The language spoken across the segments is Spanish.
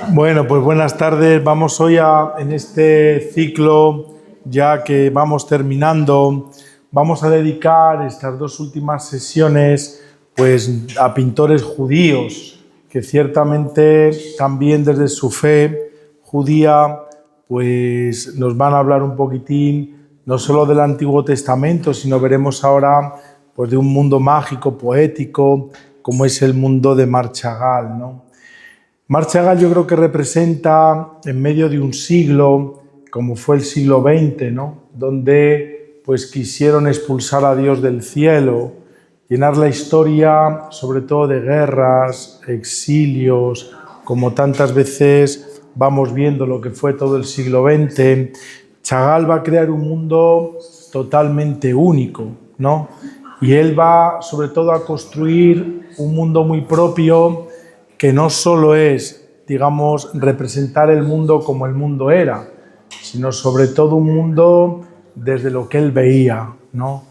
Bueno, pues buenas tardes. Vamos hoy en este ciclo, ya que vamos terminando, vamos a dedicar estas dos últimas sesiones pues, a pintores judíos, que ciertamente también desde su fe judía pues, nos van a hablar un poquitín, no solo del Antiguo Testamento, sino veremos ahora pues, de un mundo mágico, poético, como es el mundo de Marc Chagall, ¿no? Marc Chagall yo creo que representa en medio de un siglo, como fue el siglo XX, ¿no? Donde pues quisieron expulsar a Dios del cielo, llenar la historia sobre todo de guerras, exilios, como tantas veces vamos viendo lo que fue todo el siglo XX. Chagall va a crear un mundo totalmente único, ¿no? Y él va sobre todo a construir un mundo muy propio, que no solo es, digamos, representar el mundo como el mundo era, sino sobre todo un mundo desde lo que él veía, ¿no?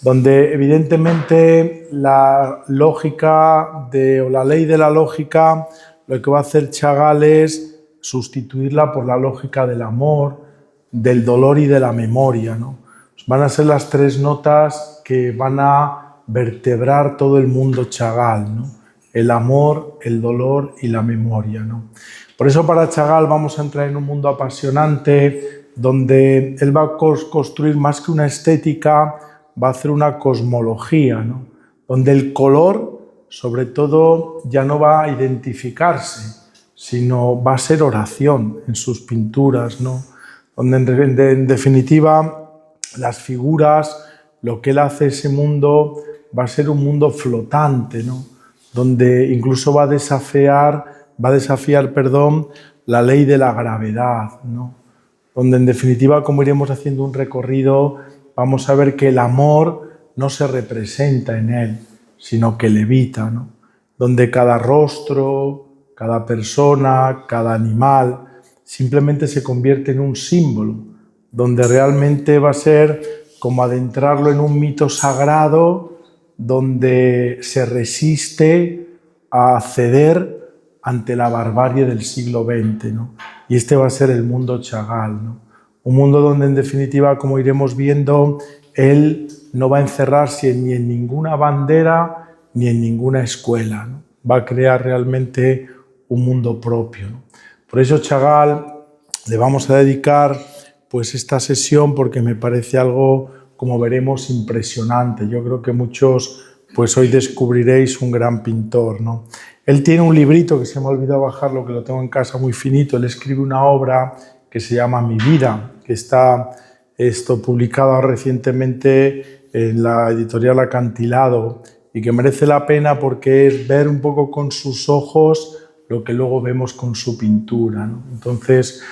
Donde evidentemente la lógica o la ley de la lógica, lo que va a hacer Chagall es sustituirla por la lógica del amor, del dolor y de la memoria, ¿no? Van a ser las tres notas que van a vertebrar todo el mundo Chagall, ¿no? El amor, el dolor y la memoria, ¿no? Por eso para Chagall vamos a entrar en un mundo apasionante donde él va a construir más que una estética, va a hacer una cosmología, ¿no? Donde el color, sobre todo, ya no va a identificarse, sino va a ser oración en sus pinturas, ¿no? Donde en definitiva las figuras, lo que él hace ese mundo va a ser un mundo flotante, ¿no? Donde incluso va a desafiar, la ley de la gravedad, ¿no? Donde en definitiva, como iremos haciendo un recorrido, vamos a ver que el amor no se representa en él, sino que levita, ¿no? Donde cada rostro, cada persona, cada animal, simplemente se convierte en un símbolo, donde realmente va a ser como adentrarlo en un mito sagrado, donde se resiste a ceder ante la barbarie del siglo XX, ¿no? Y este va a ser el mundo Chagall, ¿no? Un mundo donde en definitiva, como iremos viendo, él no va a encerrarse ni en ninguna bandera ni en ninguna escuela, ¿no? Va a crear realmente un mundo propio, ¿no? Por eso Chagall le vamos a dedicar pues esta sesión, porque me parece algo, como veremos, impresionante. Yo creo que muchos pues hoy descubriréis un gran pintor, ¿no? Él tiene un librito que se me ha olvidado bajarlo, que lo tengo en casa, muy finito. Él escribe una obra que se llama Mi vida, que está publicada recientemente en la editorial Acantilado, y que merece la pena porque es ver un poco con sus ojos lo que luego vemos con su pintura, ¿no? Entonces,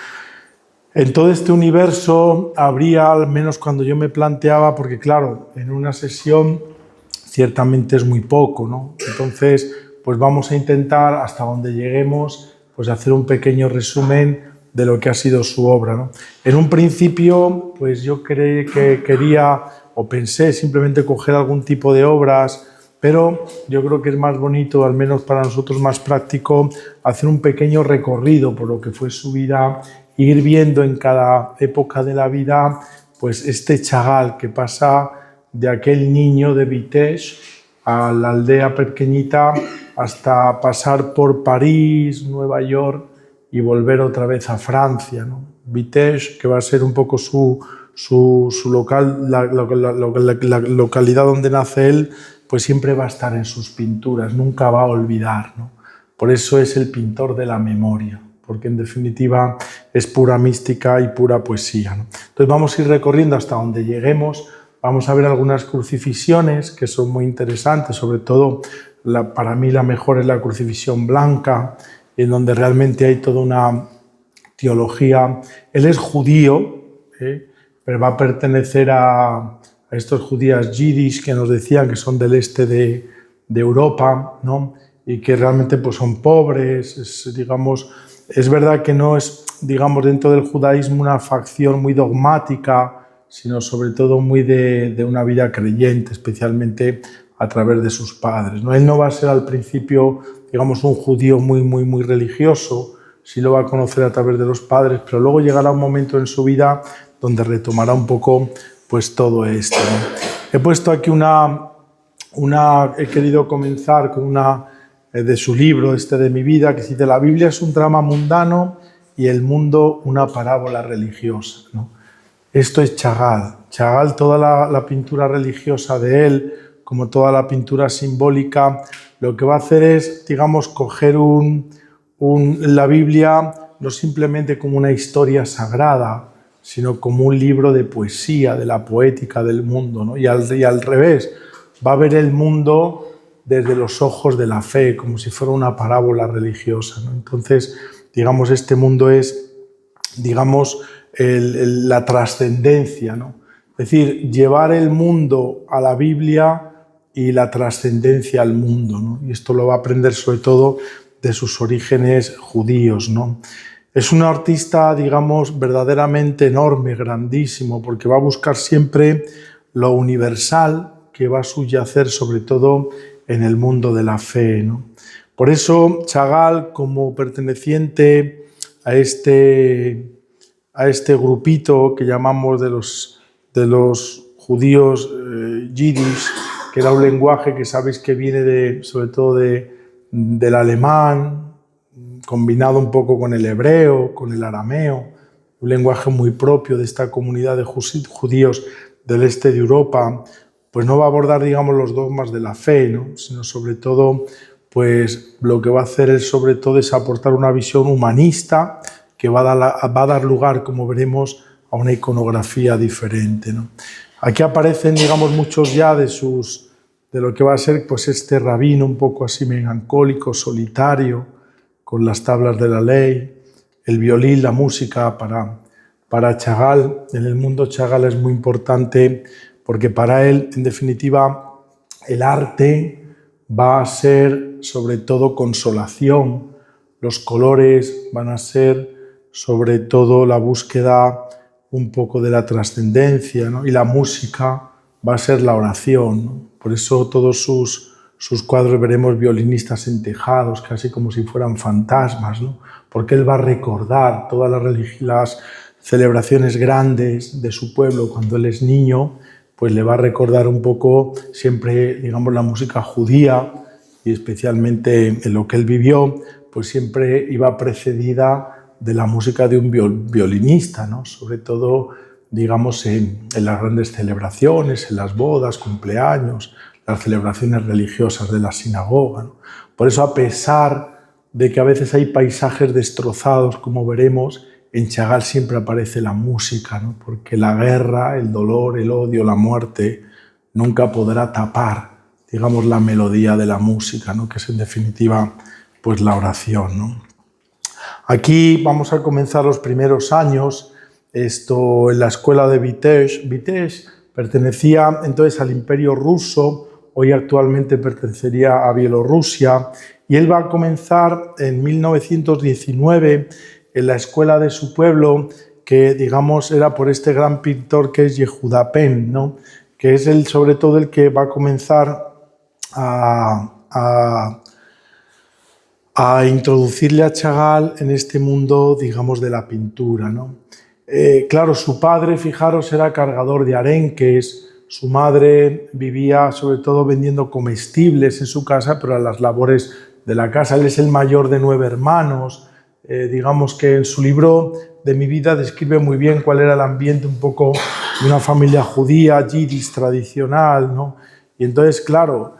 en todo este universo habría, al menos cuando yo me planteaba, porque claro, en una sesión ciertamente es muy poco, ¿no? Entonces, pues vamos a intentar, hasta donde lleguemos, pues hacer un pequeño resumen de lo que ha sido su obra, ¿no? En un principio, pues yo creí que quería, o pensé simplemente coger algún tipo de obras, pero yo creo que es más bonito, al menos para nosotros más práctico, hacer un pequeño recorrido por lo que fue su vida, ir viendo en cada época de la vida pues este Chagall que pasa de aquel niño de Vitesse a la aldea pequeñita hasta pasar por París, Nueva York y volver otra vez a Francia, ¿no? Vitesse, que va a ser un poco su local, la localidad donde nace él, pues siempre va a estar en sus pinturas, nunca va a olvidar, ¿no? Por eso es el pintor de la memoria, porque en definitiva es pura mística y pura poesía, ¿no? Entonces vamos a ir recorriendo hasta donde lleguemos, vamos a ver algunas crucifixiones que son muy interesantes, sobre todo para mí la mejor es la crucifixión blanca, en donde realmente hay toda una teología. Él es judío, pero va a pertenecer a estos judíos yiddish que nos decían que son del este de Europa, ¿no? Y que realmente pues, son pobres, es verdad que no es, digamos, dentro del judaísmo una facción muy dogmática, sino sobre todo muy de una vida creyente, especialmente a través de sus padres, ¿no? Él no va a ser al principio, digamos, un judío muy religioso, sí lo va a conocer a través de los padres, pero luego llegará un momento en su vida donde retomará un poco pues todo esto, ¿no? He puesto aquí he querido comenzar con una de su libro, de mi vida, que dice: la Biblia es un drama mundano y el mundo una parábola religiosa, ¿no? Esto es Chagall. Chagall, toda la pintura religiosa de él, como toda la pintura simbólica, lo que va a hacer es, digamos, coger la Biblia no simplemente como una historia sagrada, sino como un libro de poesía, de la poética del mundo, ¿no? Y al revés, va a ver el mundo desde los ojos de la fe, como si fuera una parábola religiosa, ¿no? Entonces, digamos, este mundo es, digamos, la trascendencia, ¿no? Es decir, llevar el mundo a la Biblia y la trascendencia al mundo, ¿no? Y esto lo va a aprender sobre todo de sus orígenes judíos, ¿no? Es un artista, digamos, verdaderamente enorme, grandísimo, porque va a buscar siempre lo universal que va a subyacer sobre todo en el mundo de la fe, ¿no? Por eso Chagall, como perteneciente a este grupito que llamamos de los judíos yiddish, que era un lenguaje que sabéis que viene sobre todo del alemán, combinado un poco con el hebreo, con el arameo, un lenguaje muy propio de esta comunidad de judíos del este de Europa, pues no va a abordar, digamos, los dogmas de la fe, ¿no? Sino sobre todo, pues lo que va a hacer es sobre todo es aportar una visión humanista que va a dar lugar, como veremos, a una iconografía diferente, ¿no? Aquí aparecen, digamos, muchos ya de lo que va a ser pues este rabino un poco así melancólico, solitario, con las tablas de la ley, el violín, la música para Chagall. En el mundo Chagall es muy importante porque para él, en definitiva, el arte va a ser sobre todo consolación, los colores van a ser sobre todo la búsqueda un poco de la trascendencia, ¿no? Y la música va a ser la oración, ¿no? Por eso todos sus cuadros veremos violinistas en tejados, casi como si fueran fantasmas, ¿no? Porque él va a recordar todas las celebraciones grandes de su pueblo cuando él es niño, pues le va a recordar un poco siempre, digamos, la música judía, y especialmente en lo que él vivió, pues siempre iba precedida de la música de un violinista, ¿no? Sobre todo, digamos, en las grandes celebraciones, en las bodas, cumpleaños, las celebraciones religiosas de la sinagoga, ¿no? Por eso, a pesar de que a veces hay paisajes destrozados, como veremos, en Chagall siempre aparece la música, ¿no? Porque la guerra, el dolor, el odio, la muerte nunca podrá tapar, digamos, la melodía de la música, ¿no? Que es en definitiva pues la oración, ¿no? Aquí vamos a comenzar los primeros años en la escuela de Vitebsk. Vitebsk pertenecía entonces al Imperio Ruso, hoy actualmente pertenecería a Bielorrusia, y él va a comenzar en 1919 en la escuela de su pueblo, que digamos era por este gran pintor que es Yehuda Pen, ¿no? Que es sobre todo el que va a comenzar a introducirle a Chagall en este mundo, digamos, de la pintura, ¿no? Claro, su padre, fijaros, era cargador de arenques, su madre vivía sobre todo vendiendo comestibles en su casa, pero a las labores de la casa. Él es el mayor de 9 hermanos. Digamos que en su libro de mi vida describe muy bien cuál era el ambiente un poco de una familia judía, yiddish tradicional, ¿no? Y entonces, claro,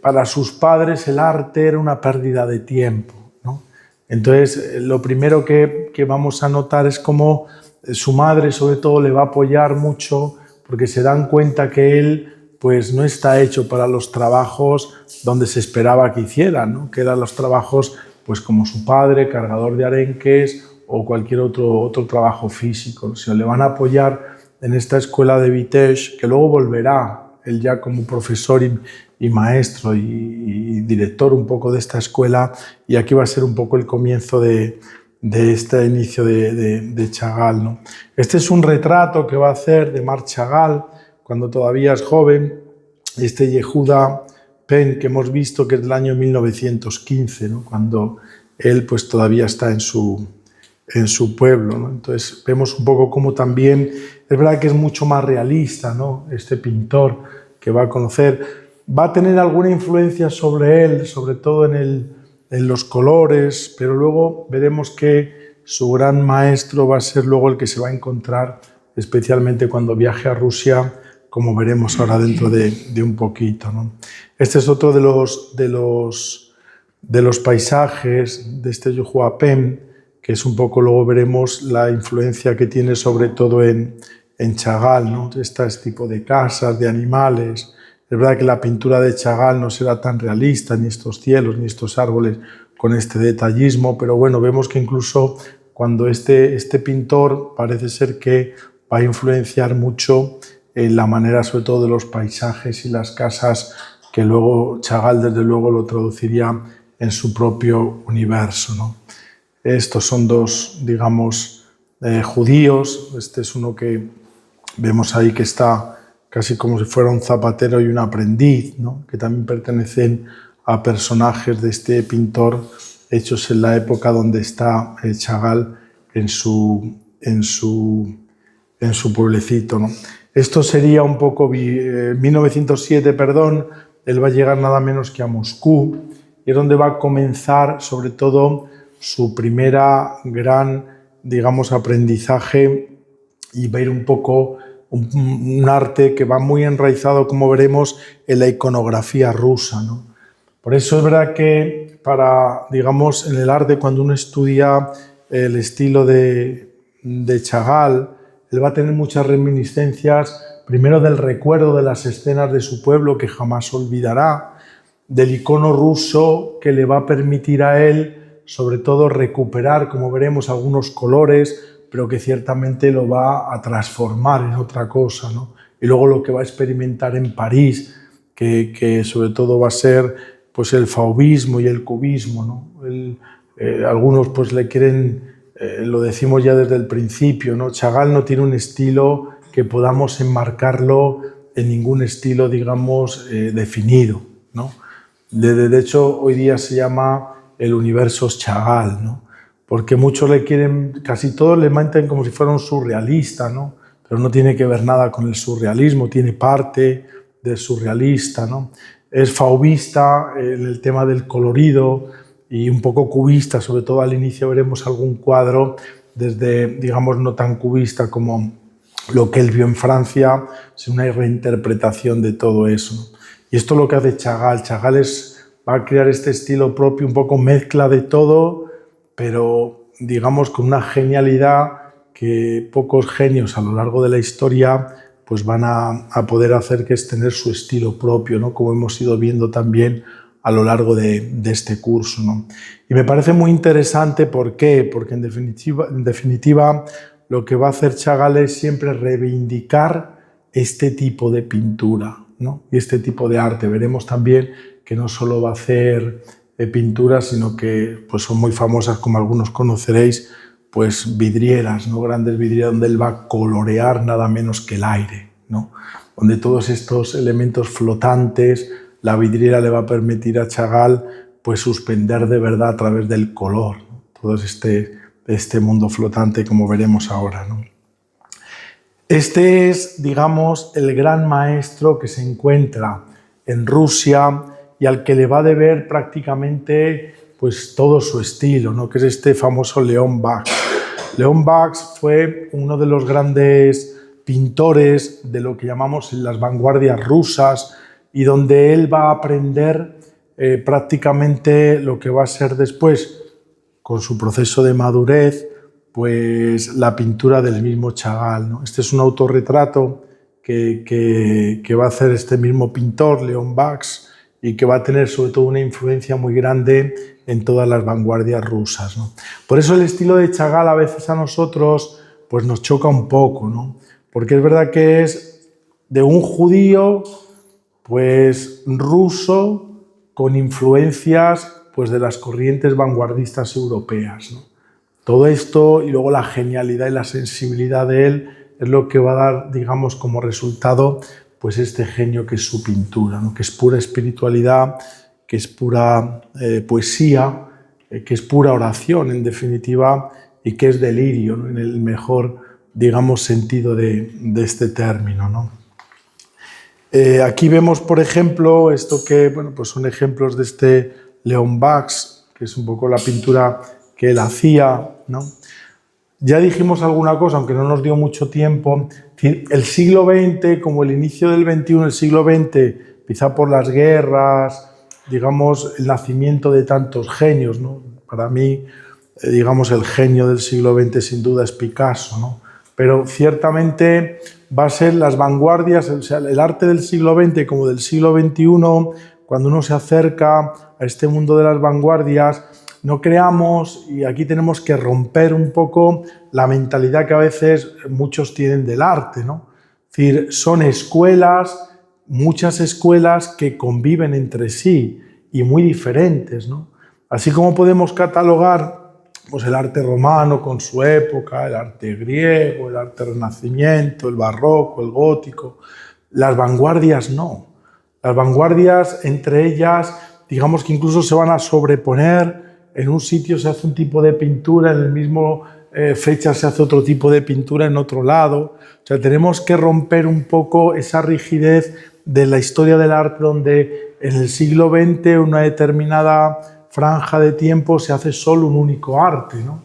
para sus padres el arte era una pérdida de tiempo, ¿no? Entonces, lo primero que vamos a notar es cómo su madre, sobre todo, le va a apoyar mucho, porque se dan cuenta que él pues no está hecho para los trabajos donde se esperaba que hiciera, ¿no? Que eran los trabajos pues como su padre, cargador de arenques o cualquier otro trabajo físico, sino le van a apoyar en esta escuela de Vitebsk, que luego volverá, él ya como profesor y maestro y director un poco de esta escuela, y aquí va a ser un poco el comienzo de este inicio de Chagall, ¿no? Este es un retrato que va a hacer de Marc Chagall cuando todavía es joven, este Yehuda Pen que hemos visto, que es del año 1915, ¿no? Cuando él pues todavía está en su pueblo, ¿no? Entonces vemos un poco cómo también, es verdad que es mucho más realista, ¿no? Este pintor que va a conocer, va a tener alguna influencia sobre él, sobre todo en los colores, pero luego veremos que su gran maestro va a ser luego el que se va a encontrar, especialmente cuando viaje a Rusia, como veremos ahora dentro de un poquito, ¿no? Este es otro de los paisajes de este Yehuda Pen, que es un poco, luego veremos la influencia que tiene sobre todo en Chagall, ¿no? Este tipo de casas, de animales. Es verdad que la pintura de Chagall no será tan realista, ni estos cielos, ni estos árboles con este detallismo, pero bueno, vemos que incluso cuando este pintor parece ser que va a influenciar mucho en la manera sobre todo de los paisajes y las casas, que luego Chagall desde luego lo traduciría en su propio universo, ¿no? Estos son dos, digamos, judíos. Este es uno que vemos ahí que está casi como si fuera un zapatero y un aprendiz, ¿no? Que también pertenecen a personajes de este pintor hechos en la época donde está Chagall en su pueblecito, ¿no? Esto sería un poco 1907, perdón. Él va a llegar nada menos que a Moscú, y es donde va a comenzar sobre todo su primera gran, digamos, aprendizaje, y va a ir un poco un arte que va muy enraizado, como veremos, en la iconografía rusa, ¿no? Por eso es verdad que digamos, en el arte, cuando uno estudia el estilo de Chagall, él va a tener muchas reminiscencias, primero del recuerdo de las escenas de su pueblo que jamás olvidará, del icono ruso que le va a permitir a él, sobre todo, recuperar, como veremos, algunos colores, pero que ciertamente lo va a transformar en otra cosa, ¿no? Y luego lo que va a experimentar en París, que sobre todo va a ser pues el fauvismo y el cubismo, ¿no? Algunos pues le quieren, lo decimos ya desde el principio, ¿no? Chagall no tiene un estilo que podamos enmarcarlo en ningún estilo, digamos, definido, ¿no? De hecho, hoy día se llama el universo Chagall, ¿no? Porque muchos le quieren, casi todos le meten como si fuera un surrealista, ¿no? Pero no tiene que ver nada con el surrealismo, tiene parte del surrealista, ¿no? Es fauvista en el tema del colorido y un poco cubista, sobre todo al inicio veremos algún cuadro desde, digamos, no tan cubista como lo que él vio en Francia, sino una reinterpretación de todo eso, ¿no? Y esto es lo que hace Chagall. Chagall va a crear este estilo propio, un poco mezcla de todo, pero digamos con una genialidad que pocos genios a lo largo de la historia pues van a poder hacer, que es tener su estilo propio, ¿no? Como hemos ido viendo también a lo largo de este curso, ¿no? Y me parece muy interesante, ¿por qué? Porque en definitiva lo que va a hacer Chagall es siempre reivindicar este tipo de pintura, ¿no? Y este tipo de arte. Veremos también que no solo va a hacer pinturas, sino que pues son muy famosas, como algunos conoceréis, pues vidrieras, ¿no? Grandes vidrieras donde él va a colorear nada menos que el aire, ¿no? Donde todos estos elementos flotantes, la vidriera le va a permitir a Chagall pues suspender de verdad a través del color, ¿no? Todo este mundo flotante, como veremos ahora, ¿no? Este es, digamos, el gran maestro que se encuentra en Rusia y al que le va a deber prácticamente pues, todo su estilo, ¿no? Que es este famoso Leon Bakst. Leon Bakst fue uno de los grandes pintores de lo que llamamos las vanguardias rusas, y donde él va a aprender prácticamente lo que va a ser después, con su proceso de madurez, pues la pintura del mismo Chagall, ¿no? Este es un autorretrato que va a hacer este mismo pintor, Leon Bakst, y que va a tener sobre todo una influencia muy grande en todas las vanguardias rusas, ¿no? Por eso el estilo de Chagall a veces a nosotros pues nos choca un poco, ¿no? Porque es verdad que es de un judío pues ruso con influencias pues de las corrientes vanguardistas europeas, ¿no? Todo esto y luego la genialidad y la sensibilidad de él es lo que va a dar, digamos, como resultado pues este genio que es su pintura, ¿no? Que es pura espiritualidad, que es pura poesía, que es pura oración, en definitiva, y que es delirio, ¿no? En el mejor, digamos, sentido de este término, ¿no? Aquí vemos, por ejemplo, esto que, bueno, pues son ejemplos de este Leon Bax, que es un poco la pintura que él hacía, ¿no? Ya dijimos alguna cosa, aunque no nos dio mucho tiempo. El siglo XX, como el inicio del XXI, el siglo XX, quizá por las guerras, digamos, el nacimiento de tantos genios, ¿no? Para mí, digamos, el genio del siglo XX sin duda es Picasso, ¿no? Pero ciertamente va a ser las vanguardias, o sea, el arte del siglo XX como del siglo XXI, cuando uno se acerca a este mundo de las vanguardias, no creamos, y aquí tenemos que romper un poco la mentalidad que a veces muchos tienen del arte, ¿no? Es decir, son escuelas, muchas escuelas que conviven entre sí y muy diferentes, ¿no? Así como podemos catalogar pues, el arte romano con su época, el arte griego, el arte renacimiento, el barroco, el gótico, las vanguardias no. Las vanguardias, entre ellas, digamos que incluso se van a sobreponer. En un sitio se hace un tipo de pintura, en el mismo fecha se hace otro tipo de pintura en otro lado. O sea, tenemos que romper un poco esa rigidez de la historia del arte, donde en el siglo XX una determinada franja de tiempo se hace solo un único arte, ¿no?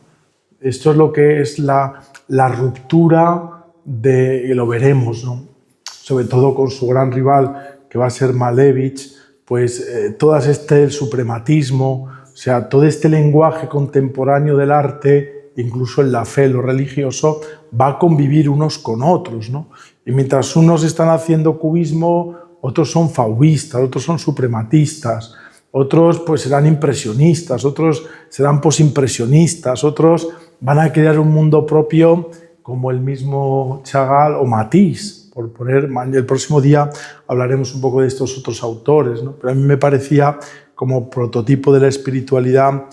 Esto es lo que es la ruptura y lo veremos, ¿no? Sobre todo con su gran rival, que va a ser Malevich, pues el suprematismo, o sea, todo este lenguaje contemporáneo del arte, incluso en la fe, lo religioso, va a convivir unos con otros, ¿no? Y mientras unos están haciendo cubismo, otros son fauvistas, otros son suprematistas, otros pues serán impresionistas, otros serán posimpresionistas, otros van a crear un mundo propio como el mismo Chagall o Matisse, por poner, el próximo día hablaremos un poco de estos otros autores, ¿no? Pero a mí me parecía como prototipo de la espiritualidad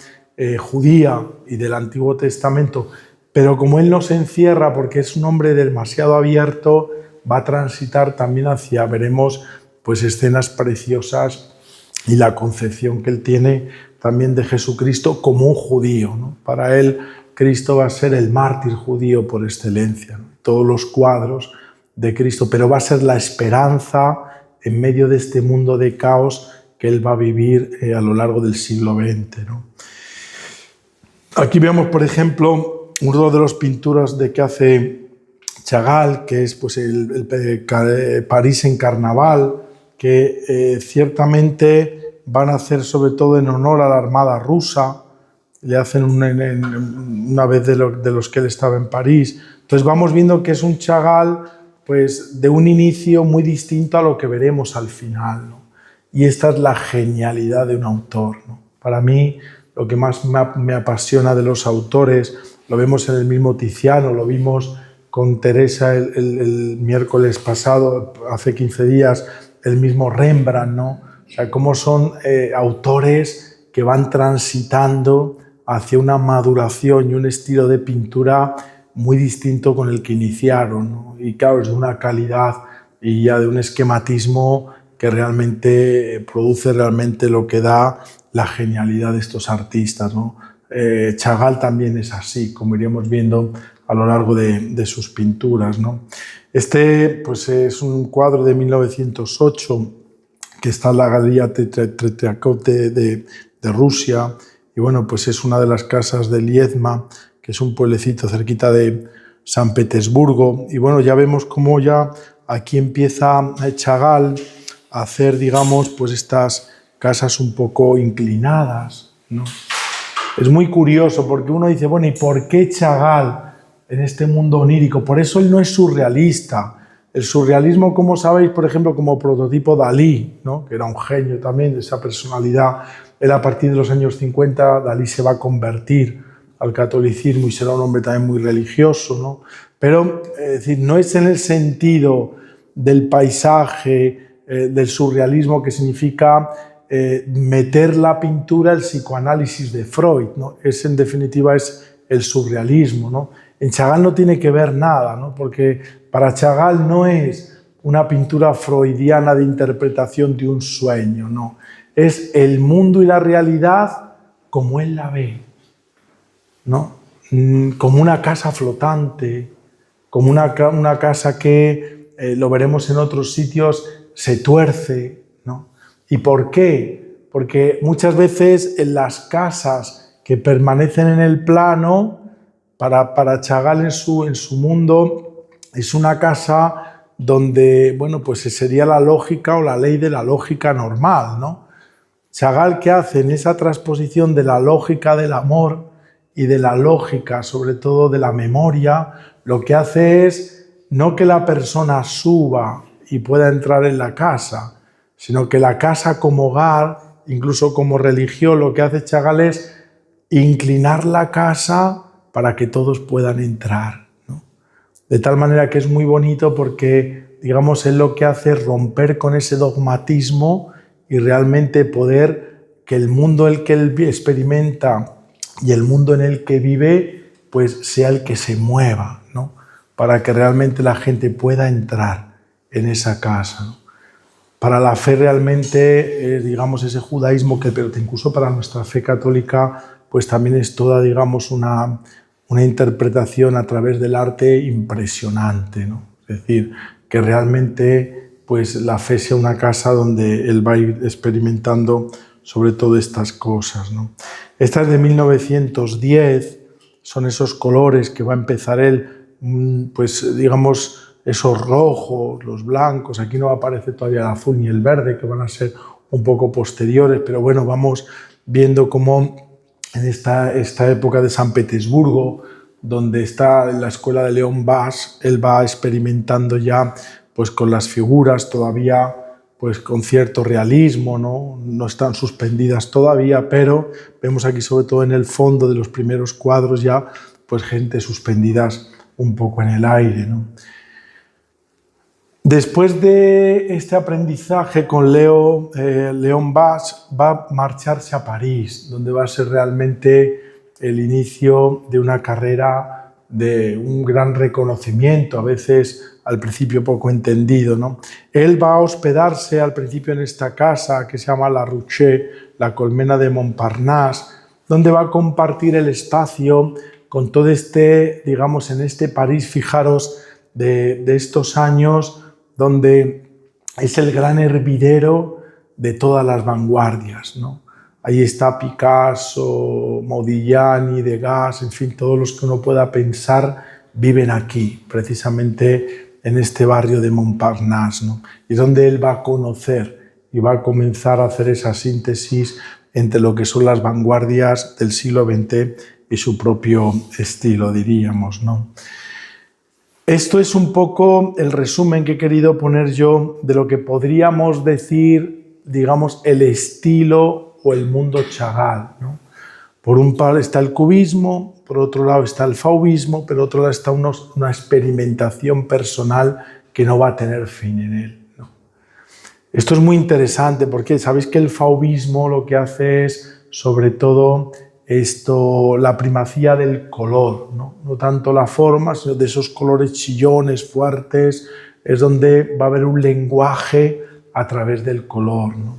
judía y del Antiguo Testamento, pero como él no se encierra porque es un hombre demasiado abierto, va a transitar también hacia, veremos, pues escenas preciosas y la concepción que él tiene también de Jesucristo como un judío, ¿no? Para él, Cristo va a ser el mártir judío por excelencia, ¿no? Todos los cuadros de Cristo, pero va a ser la esperanza en medio de este mundo de caos que él va a vivir a lo largo del siglo XX, ¿no? Aquí vemos, por ejemplo, uno de los pinturas que hace Chagall, que es pues, el París en Carnaval, que ciertamente van a hacer sobre todo en honor a la Armada rusa, le hacen una vez de los que él estaba en París. Entonces vamos viendo que es un Chagall pues, de un inicio muy distinto a lo que veremos al final, ¿no? Y esta es la genialidad de un autor, ¿no? Para mí, lo que más me apasiona de los autores, lo vemos en el mismo Tiziano, lo vimos con Teresa el miércoles pasado, hace 15 días, el mismo Rembrandt, ¿no? O sea, cómo son autores que van transitando hacia una maduración y un estilo de pintura muy distinto con el que iniciaron, ¿no? Y claro, es de una calidad y ya de un esquematismo que realmente produce realmente lo que da la genialidad de estos artistas, ¿no? Chagall también es así, como iríamos viendo a lo largo de sus pinturas, ¿no? Este pues, es un cuadro de 1908 que está en la Galería Tretyakov de Rusia, y bueno, pues es una de las casas de Liezma, que es un pueblecito cerquita de San Petersburgo, y bueno, ya vemos cómo ya aquí empieza Chagall a hacer, digamos, pues estas casas un poco inclinadas, ¿no? Es muy curioso porque uno dice, bueno, ¿y por qué Chagall en este mundo onírico? Por eso él no es surrealista. El surrealismo, como sabéis, por ejemplo, como prototipo Dalí, ¿no? Que era un genio también de esa personalidad. Él a partir de los años 50, Dalí se va a convertir al catolicismo y será un hombre también muy religioso, ¿no? Pero es decir, no es en el sentido del paisaje, del surrealismo, que significa meter la pintura al psicoanálisis de Freud, ¿no? Es, en definitiva, es el surrealismo, ¿no? En Chagall no tiene que ver nada, ¿no? Porque para Chagall no es una pintura freudiana de interpretación de un sueño, no. Es el mundo y la realidad como él la ve, ¿no? Como una casa flotante, como una casa que, lo veremos en otros sitios, se tuerce, ¿no? ¿Y por qué? Porque muchas veces en las casas que permanecen en el plano, para Chagall en su mundo, es una casa donde, bueno, pues sería la lógica o la ley de la lógica normal, ¿no? Chagall, ¿qué hace? En esa transposición de la lógica del amor y de la lógica, sobre todo de la memoria, lo que hace es no que la persona suba y pueda entrar en la casa, sino que la casa como hogar, incluso como religión, lo que hace Chagall es inclinar la casa para que todos puedan entrar, ¿no? De tal manera que es muy bonito porque, digamos, él lo que hace es romper con ese dogmatismo y realmente poder que el mundo en el que él experimenta y el mundo en el que vive, pues sea el que se mueva, ¿no? Para que realmente la gente pueda entrar en esa casa, ¿no? Para la fe realmente, digamos, ese judaísmo, pero incluso para nuestra fe católica, pues también es toda, digamos, una interpretación a través del arte impresionante, ¿no? Es decir, que realmente pues la fe sea una casa donde él va a ir experimentando sobre todo estas cosas, ¿no? Estas de 1910 son esos colores que va a empezar él, pues digamos, esos rojos, los blancos, aquí no aparece todavía el azul ni el verde, que van a ser un poco posteriores, pero bueno, vamos viendo cómo en esta época de San Petersburgo, donde está en la escuela de León Bass, él va experimentando ya pues con las figuras todavía pues con cierto realismo, no están suspendidas todavía, pero vemos aquí sobre todo en el fondo de los primeros cuadros ya pues gente suspendidas un poco en el aire, ¿no? Después de este aprendizaje con León Bass, va a marcharse a París, donde va a ser realmente el inicio de una carrera de un gran reconocimiento, a veces al principio poco entendido, ¿no? Él va a hospedarse al principio en esta casa que se llama La Ruche, la colmena de Montparnasse, donde va a compartir el espacio con todo este, digamos, en este París, fijaros, de estos años, donde es el gran hervidero de todas las vanguardias, ¿no? Ahí está Picasso, Modigliani, Degas, en fin, todos los que uno pueda pensar viven aquí, precisamente en este barrio de Montparnasse, ¿no? Y donde él va a conocer y va a comenzar a hacer esa síntesis entre lo que son las vanguardias del siglo XX y su propio estilo, diríamos, ¿no? Esto es un poco el resumen que he querido poner yo de lo que podríamos decir, digamos, el estilo o el mundo Chagall, ¿no? Por un lado está el cubismo, por otro lado está el fauvismo, pero por otro lado está una experimentación personal que no va a tener fin en él, ¿no? Esto es muy interesante porque sabéis que el fauvismo lo que hace es, sobre todo, la primacía del color, ¿no? No tanto la forma, sino de esos colores chillones, fuertes, es donde va a haber un lenguaje a través del color, ¿no?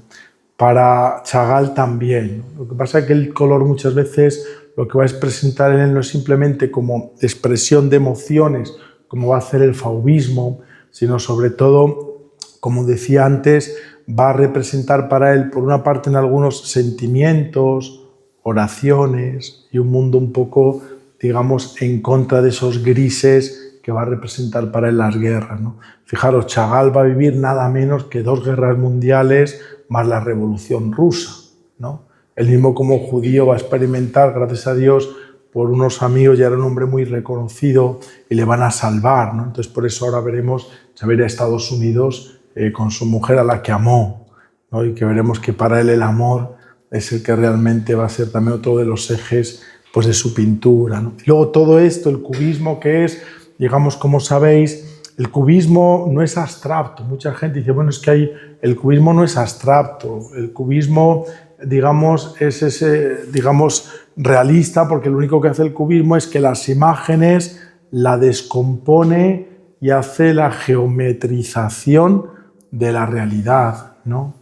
Para Chagall también, ¿no? Lo que pasa es que el color muchas veces lo que va a presentar en él no es simplemente como expresión de emociones, como va a hacer el fauvismo, sino sobre todo, como decía antes, va a representar para él, por una parte, en algunos sentimientos, oraciones y un mundo un poco, digamos, en contra de esos grises que va a representar para él las guerras, ¿no? Fijaros, Chagall va a vivir nada menos que 2 guerras mundiales más la Revolución Rusa, ¿no? Él mismo como judío va a experimentar, gracias a Dios, por unos amigos, ya era un hombre muy reconocido y le van a salvar, ¿no? Entonces por eso ahora veremos, se va a ir a Estados Unidos con su mujer a la que amó, ¿no? Y que veremos que para él el amor es el que realmente va a ser también otro de los ejes pues, de su pintura, ¿no? Y luego todo esto, el cubismo, que es, digamos, como sabéis, el cubismo no es abstracto. Mucha gente dice, bueno, es que el cubismo no es abstracto, el cubismo, digamos, es ese, digamos, realista, porque lo único que hace el cubismo es que las imágenes la descompone y hace la geometrización de la realidad, ¿no?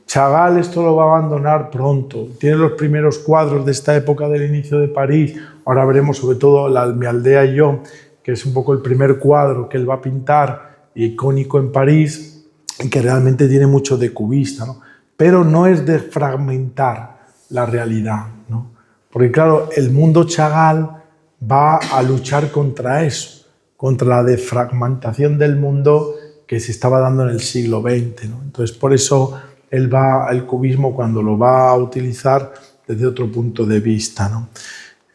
Chagall esto lo va a abandonar pronto. Tiene los primeros cuadros de esta época del inicio de París. Ahora veremos sobre todo Mi aldea y yo, que es un poco el primer cuadro que él va a pintar, icónico en París, y que realmente tiene mucho de cubista, ¿no? Pero no es de fragmentar la realidad, ¿no? Porque claro, el mundo Chagall va a luchar contra eso, contra la defragmentación del mundo que se estaba dando en el siglo XX, ¿no? Entonces, por eso él va al cubismo cuando lo va a utilizar desde otro punto de vista, ¿no?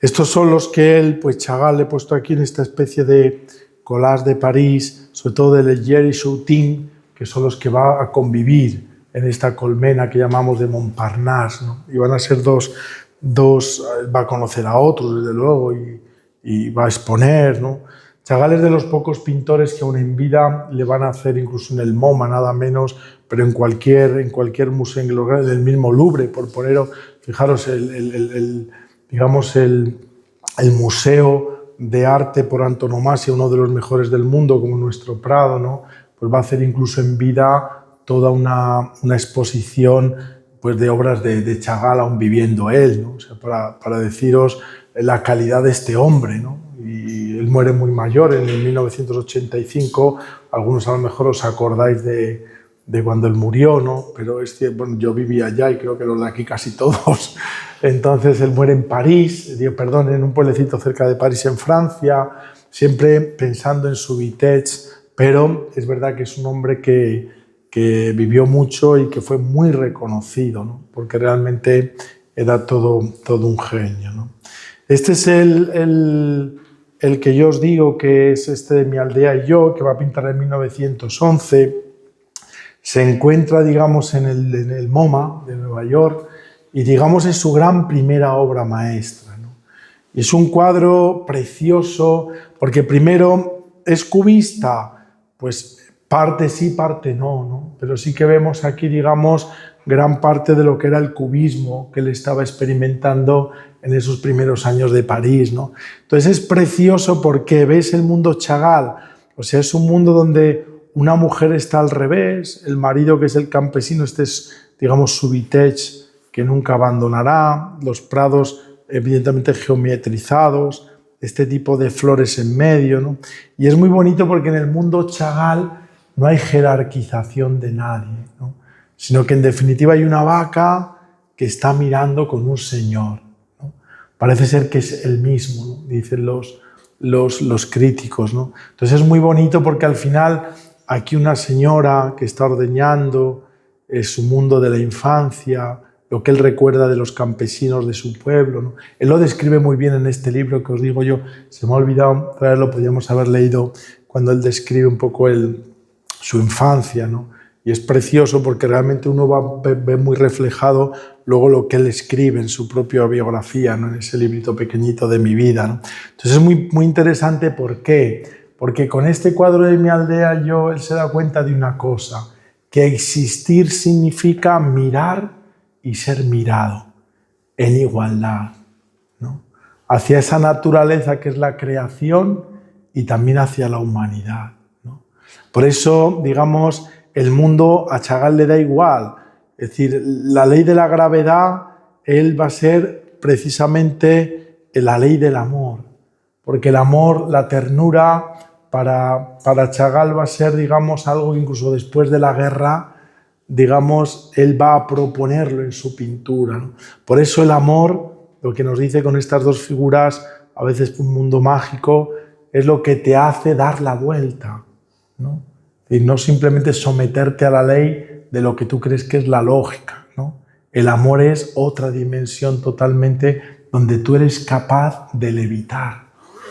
Estos son los que él, pues Chagall, le he puesto aquí en esta especie de collage de París, sobre todo de Legier y Choutin, que son los que va a convivir en esta colmena que llamamos de Montparnasse, ¿no? Y van a ser dos, va a conocer a otros, desde luego, y va a exponer, ¿no? Chagall es de los pocos pintores que aún en vida le van a hacer, incluso en el MoMA, nada menos, pero en cualquier museo, en el mismo Louvre, por poneros, fijaros, digamos, el museo de arte por antonomasia, uno de los mejores del mundo, como nuestro Prado, ¿no? Pues va a hacer incluso en vida toda una exposición, pues, de obras de Chagall aún viviendo él, ¿no? O sea, para deciros la calidad de este hombre, ¿no? Y él muere muy mayor, en el 1985, algunos a lo mejor os acordáis de cuando él murió, ¿no? Pero bueno, yo vivía allá y creo que los de aquí casi todos. Entonces él muere en París, en un pueblecito cerca de París, en Francia, siempre pensando en su Vitesse, pero es verdad que es un hombre que vivió mucho y que fue muy reconocido, ¿no? Porque realmente era todo un genio, ¿no? Este es el que yo os digo, que es este de Mi aldea y yo, que va a pintar en 1911. Se encuentra, digamos, en el MoMA de Nueva York y, digamos, es su gran primera obra maestra, ¿no? Y es un cuadro precioso porque, primero, es cubista, pues parte sí, parte no, ¿no? Pero sí que vemos aquí, digamos, gran parte de lo que era el cubismo que él estaba experimentando en esos primeros años de París, ¿no? Entonces es precioso porque ves el mundo Chagall, o sea, es un mundo donde una mujer está al revés, el marido, que es el campesino, este es, digamos, su Vitesse, que nunca abandonará, los prados evidentemente geometrizados, este tipo de flores en medio, ¿no? Y es muy bonito porque en el mundo Chagall no hay jerarquización de nadie, ¿no? Sino que en definitiva hay una vaca que está mirando con un señor, ¿no? Parece ser que es el mismo, ¿no? Dicen los críticos, ¿no? Entonces es muy bonito porque al final aquí una señora que está ordeñando su mundo de la infancia, lo que él recuerda de los campesinos de su pueblo, ¿no? Él lo describe muy bien en este libro que os digo yo, se me ha olvidado traerlo, podríamos haber leído cuando él describe un poco su infancia, ¿no? Y es precioso porque realmente uno ve muy reflejado luego lo que él escribe en su propia biografía, ¿no? En ese librito pequeñito de Mi vida, ¿no? Entonces es muy, muy interesante. ¿Por qué? Porque con este cuadro de Mi aldea él se da cuenta de una cosa, que existir significa mirar y ser mirado en igualdad, ¿no? Hacia esa naturaleza que es la creación y también hacia la humanidad, ¿no? Por eso, digamos, el mundo a Chagall le da igual. Es decir, la ley de la gravedad, él va a ser precisamente la ley del amor. Porque el amor, la ternura, para Chagall va a ser, digamos, algo que incluso después de la guerra, digamos, él va a proponerlo en su pintura, ¿no? Por eso el amor, lo que nos dice con estas dos figuras, a veces un mundo mágico, es lo que te hace dar la vuelta, ¿no? Y no simplemente someterte a la ley de lo que tú crees que es la lógica, ¿no? El amor es otra dimensión totalmente donde tú eres capaz de levitar,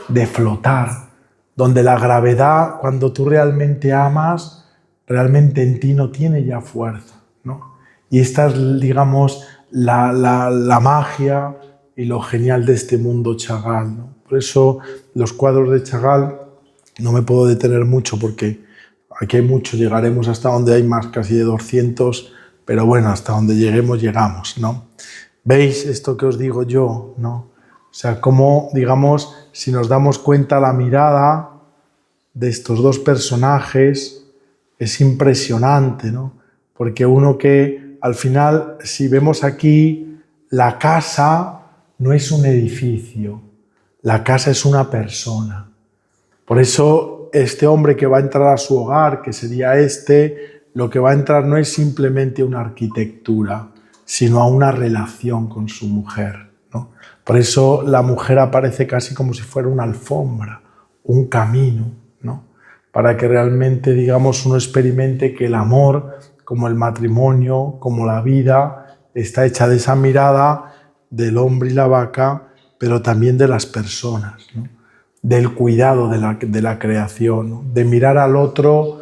de flotar, donde la gravedad, cuando tú realmente amas, realmente en ti no tiene ya fuerza, ¿no? Y esta es, digamos, la magia y lo genial de este mundo Chagall, ¿no? Por eso los cuadros de Chagall no me puedo detener mucho porque aquí hay mucho, llegaremos hasta donde hay más, casi de 200, pero bueno, hasta donde lleguemos, llegamos, ¿no? ¿Veis esto que os digo yo, no? O sea, cómo, digamos, si nos damos cuenta la mirada de estos dos personajes es impresionante, ¿no? Porque uno que al final, si vemos aquí, la casa no es un edificio, la casa es una persona. Por eso este hombre que va a entrar a su hogar, que sería lo que va a entrar no es simplemente una arquitectura, sino a una relación con su mujer, ¿no? Por eso la mujer aparece casi como si fuera una alfombra, un camino, ¿no? Para que realmente, digamos, uno experimente que el amor, como el matrimonio, como la vida, está hecha de esa mirada del hombre y la vaca, pero también de las personas, ¿no? Del cuidado de la creación, ¿no? De mirar al otro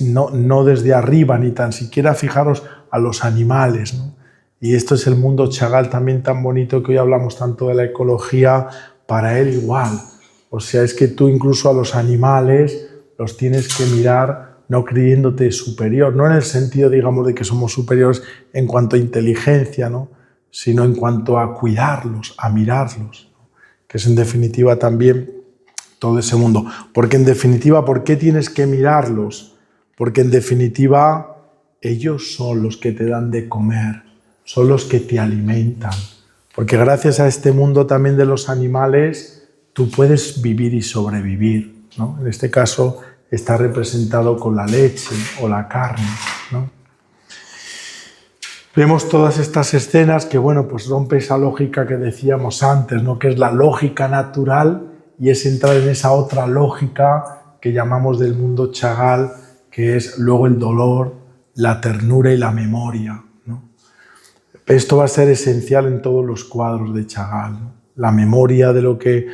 no desde arriba, ni tan siquiera fijaros a los animales, ¿no? Y esto es el mundo Chagall también tan bonito, que hoy hablamos tanto de la ecología, para él igual. O sea, es que tú incluso a los animales los tienes que mirar no creyéndote superior, no en el sentido, digamos, de que somos superiores en cuanto a inteligencia, ¿no? Sino en cuanto a cuidarlos, a mirarlos, ¿no? Que es en definitiva también todo ese mundo. Porque en definitiva, ¿por qué tienes que mirarlos? Porque en definitiva ellos son los que te dan de comer, son los que te alimentan. Porque gracias a este mundo también de los animales, tú puedes vivir y sobrevivir, ¿no? En este caso está representado con la leche o la carne, ¿no? Vemos todas estas escenas que, bueno, pues rompe esa lógica que decíamos antes, ¿no? Que es la lógica natural, y es entrar en esa otra lógica que llamamos del mundo Chagall, que es luego el dolor, la ternura y la memoria, ¿no? Esto va a ser esencial en todos los cuadros de Chagall, ¿no? La memoria de lo que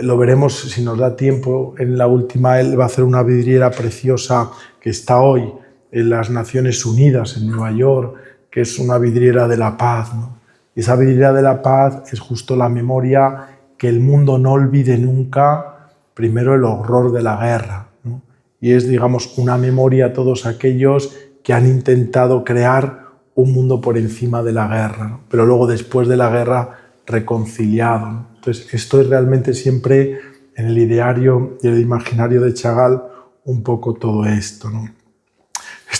lo veremos si nos da tiempo. En la última él va a hacer una vidriera preciosa que está hoy en las Naciones Unidas, en Nueva York, que es una vidriera de la paz, ¿no? Y esa vidriera de la paz es justo la memoria, que el mundo no olvide nunca, primero el horror de la guerra, ¿no? Y es, digamos, una memoria a todos aquellos que han intentado crear un mundo por encima de la guerra, ¿no? Pero luego después de la guerra reconciliado, ¿no? Entonces esto es realmente siempre en el ideario y el imaginario de Chagall un poco todo esto, ¿no?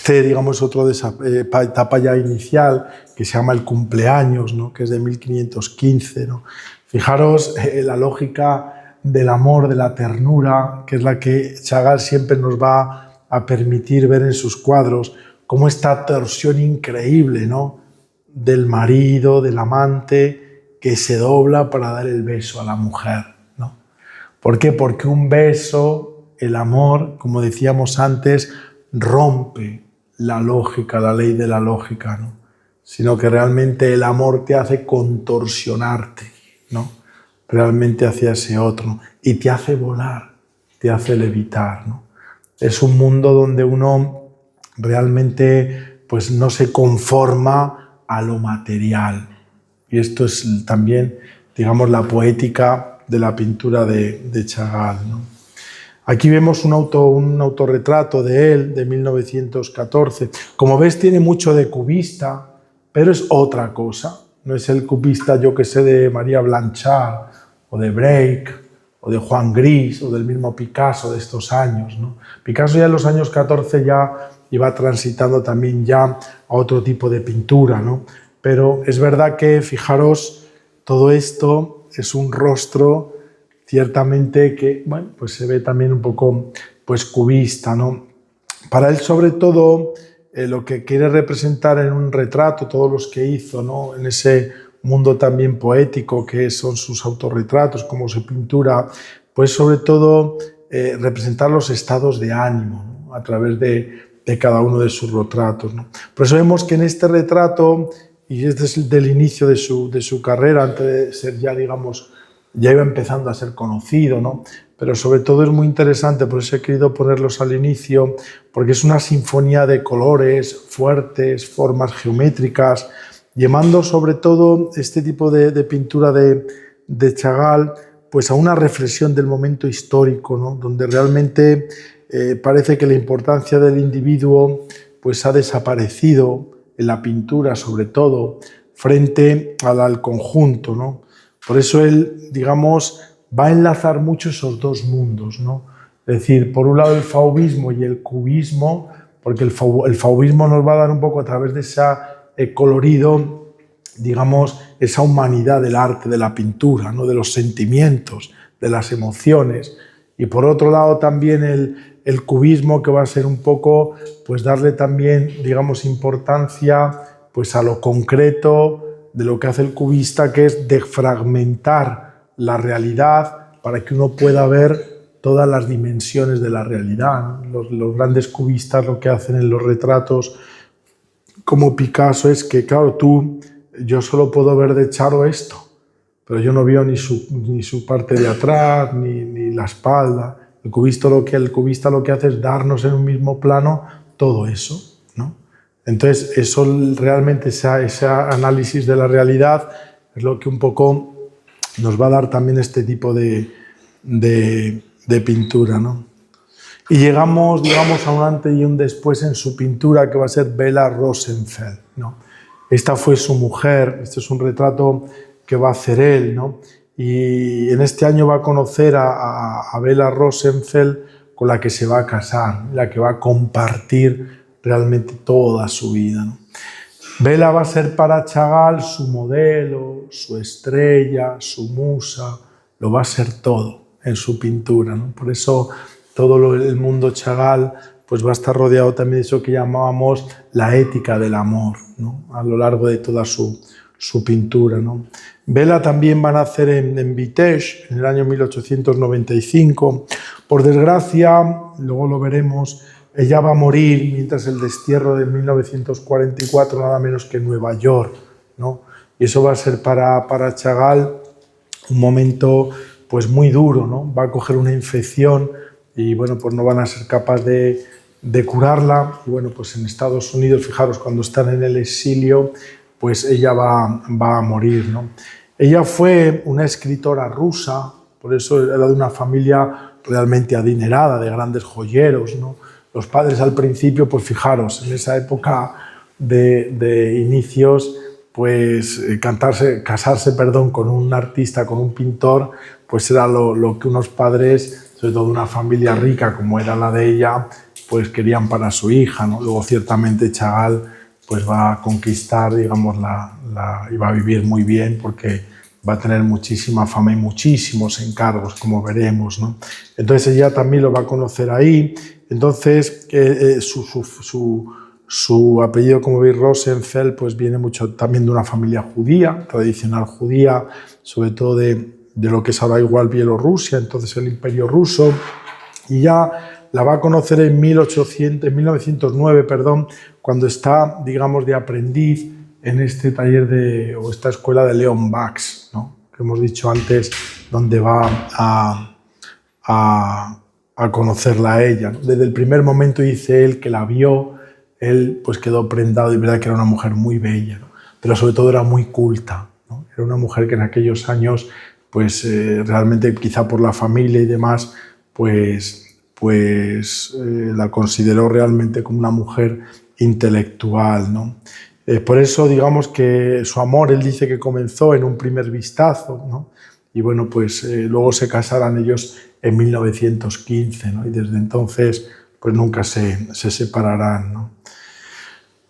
Digamos, otro de esa etapa ya inicial, que se llama el cumpleaños, ¿no? Que es de 1515, ¿no? Fijaros la lógica del amor, de la ternura, que es la que Chagall siempre nos va a permitir ver en sus cuadros, como esta torsión increíble, ¿no? Del marido, del amante, que se dobla para dar el beso a la mujer, ¿no? ¿Por qué? Porque un beso, el amor, como decíamos antes, rompe la lógica, la ley de la lógica, ¿no? Sino que realmente el amor te hace contorsionarte, ¿no? Realmente hacia ese otro, ¿no? Y te hace volar, te hace levitar, ¿no? Es un mundo donde uno realmente pues no se conforma a lo material. Y esto es también, digamos, la poética de la pintura de Chagall, ¿no? Aquí vemos un autorretrato de él, de 1914. Como ves, tiene mucho de cubista, pero es otra cosa. No es el cubista, yo que sé, de María Blanchard, o de Break, o de Juan Gris, o del mismo Picasso de estos años, ¿no? Picasso ya en los años 14 ya iba transitando también ya a otro tipo de pintura, ¿no? Pero es verdad que, fijaros, todo esto es un rostro ciertamente que, bueno, pues se ve también un poco pues cubista, ¿no? Para él, sobre todo, lo que quiere representar en un retrato, todos los que hizo, ¿no? En ese mundo también poético que son sus autorretratos, como su pintura, pues sobre todo representar los estados de ánimo, ¿no? A través de cada uno de sus retratos, ¿no? Por eso vemos que en este retrato, y este es del inicio de su carrera, antes de ser ya, digamos, ya iba empezando a ser conocido, ¿no? Pero sobre todo es muy interesante, por eso he querido ponerlos al inicio, porque es una sinfonía de colores fuertes, formas geométricas, llevando sobre todo este tipo de pintura de Chagall pues a una reflexión del momento histórico, ¿no? Donde realmente parece que la importancia del individuo pues ha desaparecido en la pintura, sobre todo frente al conjunto, ¿no? Por eso él, digamos, va a enlazar mucho esos dos mundos, ¿no? Es decir, por un lado el fauvismo y el cubismo, porque el fauvismo nos va a dar un poco a través de ese colorido, digamos, esa humanidad del arte, de la pintura, ¿no? De los sentimientos, de las emociones. Y por otro lado también el cubismo, que va a ser un poco, pues darle también, digamos, importancia pues a lo concreto de lo que hace el cubista, que es defragmentar la realidad para que uno pueda ver todas las dimensiones de la realidad, ¿no? Los grandes cubistas lo que hacen en los retratos, como Picasso, es que, claro, yo solo puedo ver de Charo esto, pero yo no veo ni su parte de atrás, ni la espalda. El cubista lo que hace es darnos en un mismo plano todo eso, ¿no? Entonces, eso realmente, ese análisis de la realidad es lo que un poco nos va a dar también este tipo de pintura, ¿no? Y llegamos, digamos, a un antes y un después en su pintura, que va a ser Bela Rosenfeld, ¿no? Esta fue su mujer, este es un retrato que va a hacer él, ¿no? Y en este año va a conocer a Bela Rosenfeld, con la que se va a casar, la que va a compartir realmente toda su vida, ¿no? Bela va a ser para Chagall su modelo, su estrella, su musa, lo va a ser todo en su pintura, ¿no? Por eso todo el mundo Chagall pues va a estar rodeado también de eso que llamábamos la ética del amor, ¿no? A lo largo de toda su pintura, ¿no? Bela también va a nacer en Vitebsk en el año 1895. Por desgracia, luego lo veremos, ella va a morir mientras el destierro de 1944, nada menos que en Nueva York, ¿no? Y eso va a ser para Chagall un momento pues muy duro, ¿no? Va a coger una infección y bueno, pues no van a ser capaces de curarla. Y bueno, pues en Estados Unidos, fijaros, cuando están en el exilio, pues ella va a morir, ¿no? Ella fue una escritora rusa, por eso era de una familia realmente adinerada, de grandes joyeros, ¿no? Los padres al principio, pues fijaros, en esa época de inicios, pues casarse con un artista, con un pintor, pues era lo que unos padres, sobre todo de una familia rica como era la de ella, pues querían para su hija, ¿no? Luego ciertamente Chagall pues va a conquistar, digamos, y va a vivir muy bien porque va a tener muchísima fama y muchísimos encargos, como veremos, ¿no? Entonces ella también lo va a conocer ahí. Entonces su apellido, como veis, Rosenfeld, pues viene mucho también de una familia judía, tradicional judía, sobre todo de lo que es ahora igual Bielorrusia, entonces el Imperio Ruso, y ya la va a conocer en 1909, cuando está, digamos, de aprendiz en este taller o esta escuela de Leon Bax, ¿no? Que hemos dicho antes, donde va a conocerla a ella, ¿no? Desde el primer momento, dice él, que la vio, él pues quedó prendado y verdad que era una mujer muy bella, ¿no? Pero sobre todo era muy culta, ¿no? Era una mujer que en aquellos años, pues realmente quizá por la familia y demás, la consideró realmente como una mujer intelectual, ¿no? Por eso, digamos que su amor, él dice que comenzó en un primer vistazo, ¿no? Y bueno, pues luego se casaron ellos en 1915, ¿no? Y desde entonces pues nunca se separarán, ¿no?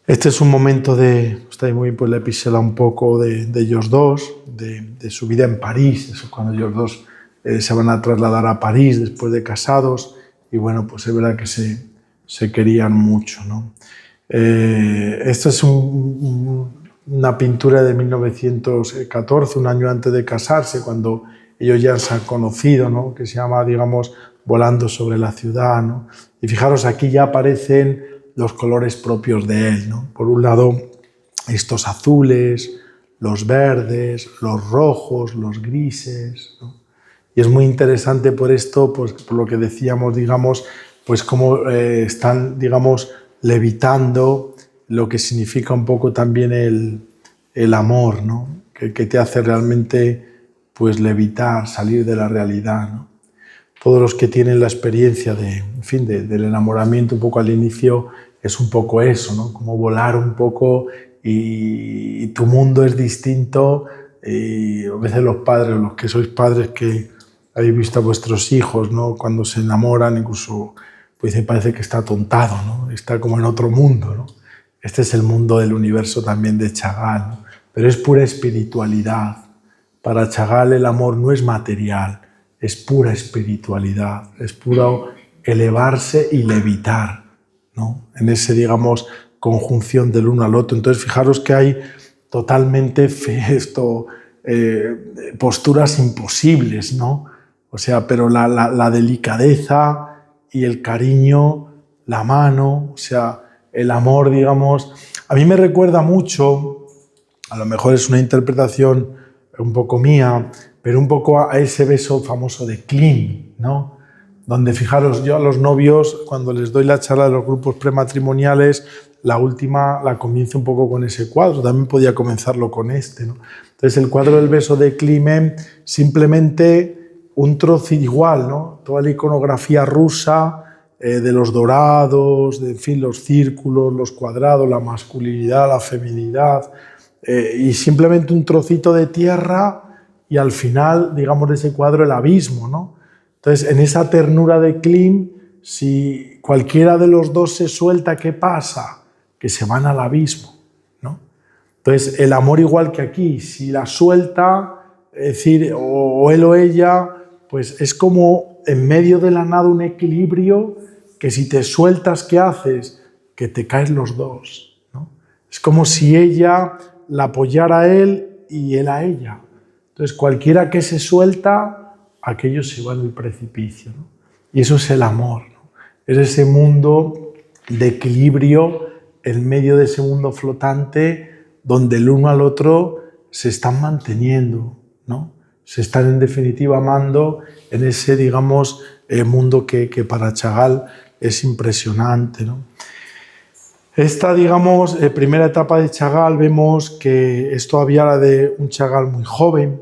Este es un momento está ahí muy bien, pues la epístola un poco de ellos dos, de su vida en París, eso cuando ellos dos se van a trasladar a París después de casados, y bueno, pues es verdad que se querían mucho, ¿no? Esta es una pintura de 1914, un año antes de casarse, cuando ellos ya se han conocido, ¿no? Que se llama, digamos, Volando sobre la ciudad, ¿no? Y fijaros, aquí ya aparecen los colores propios de él, ¿no? Por un lado, estos azules, los verdes, los rojos, los grises, ¿no? Y es muy interesante por esto, pues por lo que decíamos, digamos, pues cómo están, digamos, levitando lo que significa un poco también el amor, ¿no? Que te hace realmente pues levitar, salir de la realidad, ¿no? Todos los que tienen la experiencia del enamoramiento un poco al inicio, es un poco eso, ¿no? Como volar un poco y tu mundo es distinto, y a veces los padres, los que sois padres, que habéis visto a vuestros hijos, ¿no? Cuando se enamoran, incluso pues parece que está atontado, ¿no? Está como en otro mundo, ¿no? Este es el mundo del universo también de Chagall, ¿no? Pero es pura espiritualidad. Para Chagall el amor no es material, es pura espiritualidad, es puro elevarse y levitar, ¿no? En ese, digamos, conjunción del uno al otro. Entonces, fijaros que hay totalmente posturas imposibles, ¿no? O sea, pero la delicadeza y el cariño, la mano, o sea, el amor, digamos, a mí me recuerda mucho, a lo mejor es una interpretación un poco mía, pero un poco a ese beso famoso de Klim, ¿no? Donde, fijaros, yo a los novios, cuando les doy la charla de los grupos prematrimoniales, la última la comienzo un poco con ese cuadro, también podía comenzarlo con este, ¿no? Entonces, el cuadro del beso de Klimen, simplemente un trozo igual, ¿no? Toda la iconografía rusa de los dorados, de, en fin, los círculos, los cuadrados, la masculinidad, la feminidad, y simplemente un trocito de tierra y al final, digamos, de ese cuadro el abismo, ¿no? Entonces, en esa ternura de Klim, si cualquiera de los dos se suelta, ¿qué pasa? Que se van al abismo, ¿no? Entonces, el amor igual que aquí, si la suelta, es decir, o él o ella, pues es como en medio de la nada un equilibrio que si te sueltas, ¿qué haces? Que te caen los dos, ¿no? Es como si ella la apoyara a él y él a ella. Entonces, cualquiera que se suelta, aquello se va en el precipicio, ¿no? Y eso es el amor, ¿no? Es ese mundo de equilibrio en medio de ese mundo flotante donde el uno al otro se están manteniendo, ¿no? Se están en definitiva amando en ese, digamos, mundo que para Chagall es impresionante, ¿no? Esta, digamos, primera etapa de Chagall, vemos que es todavía la de un Chagall muy joven,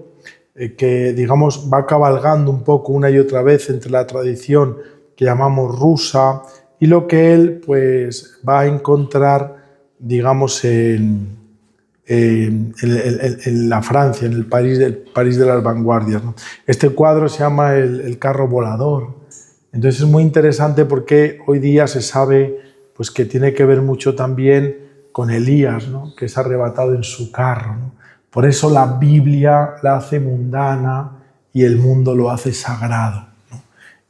que, digamos, va cabalgando un poco una y otra vez entre la tradición que llamamos rusa y lo que él, pues, va a encontrar, digamos, en la Francia, en el París de las vanguardias, ¿no? Este cuadro se llama el carro volador. Entonces es muy interesante porque hoy día se sabe, pues, que tiene que ver mucho también con Elías, ¿no? Que es arrebatado en su carro, ¿no? Por eso la Biblia la hace mundana y el mundo lo hace sagrado, ¿no?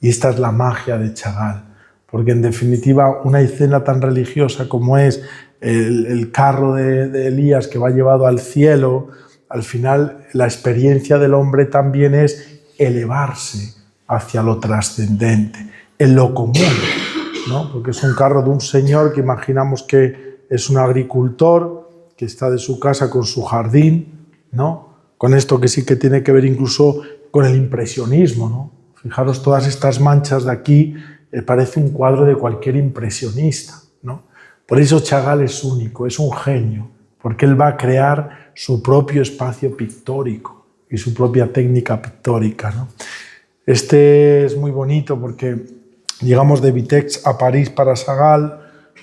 Y esta es la magia de Chagall, porque en definitiva una escena tan religiosa como es el carro de Elías que va llevado al cielo, al final la experiencia del hombre también es elevarse hacia lo trascendente, en lo común, ¿no? Porque es un carro de un señor que imaginamos que es un agricultor que está de su casa con su jardín, ¿no? Con esto que sí que tiene que ver incluso con el impresionismo, ¿no? Fijaros todas estas manchas de aquí, parece un cuadro de cualquier impresionista, ¿no? Por eso Chagall es único, es un genio, porque él va a crear su propio espacio pictórico y su propia técnica pictórica, ¿no? Este es muy bonito porque llegamos de Vitex a París para Chagall,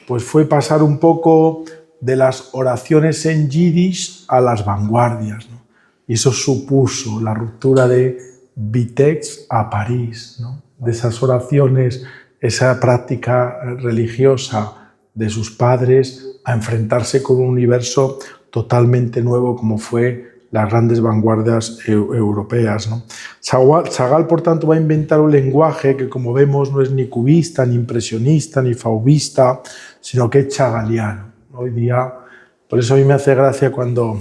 pues fue pasar un poco de las oraciones en yiddish a las vanguardias, ¿no? Y eso supuso la ruptura de Vitex a París, ¿no? De esas oraciones, esa práctica religiosa de sus padres a enfrentarse con un universo totalmente nuevo como fue las grandes vanguardias europeas, ¿no? Chagall, por tanto, va a inventar un lenguaje que, como vemos, no es ni cubista, ni impresionista, ni fauvista, sino que es chagalliano. Hoy día, por eso a mí me hace gracia cuando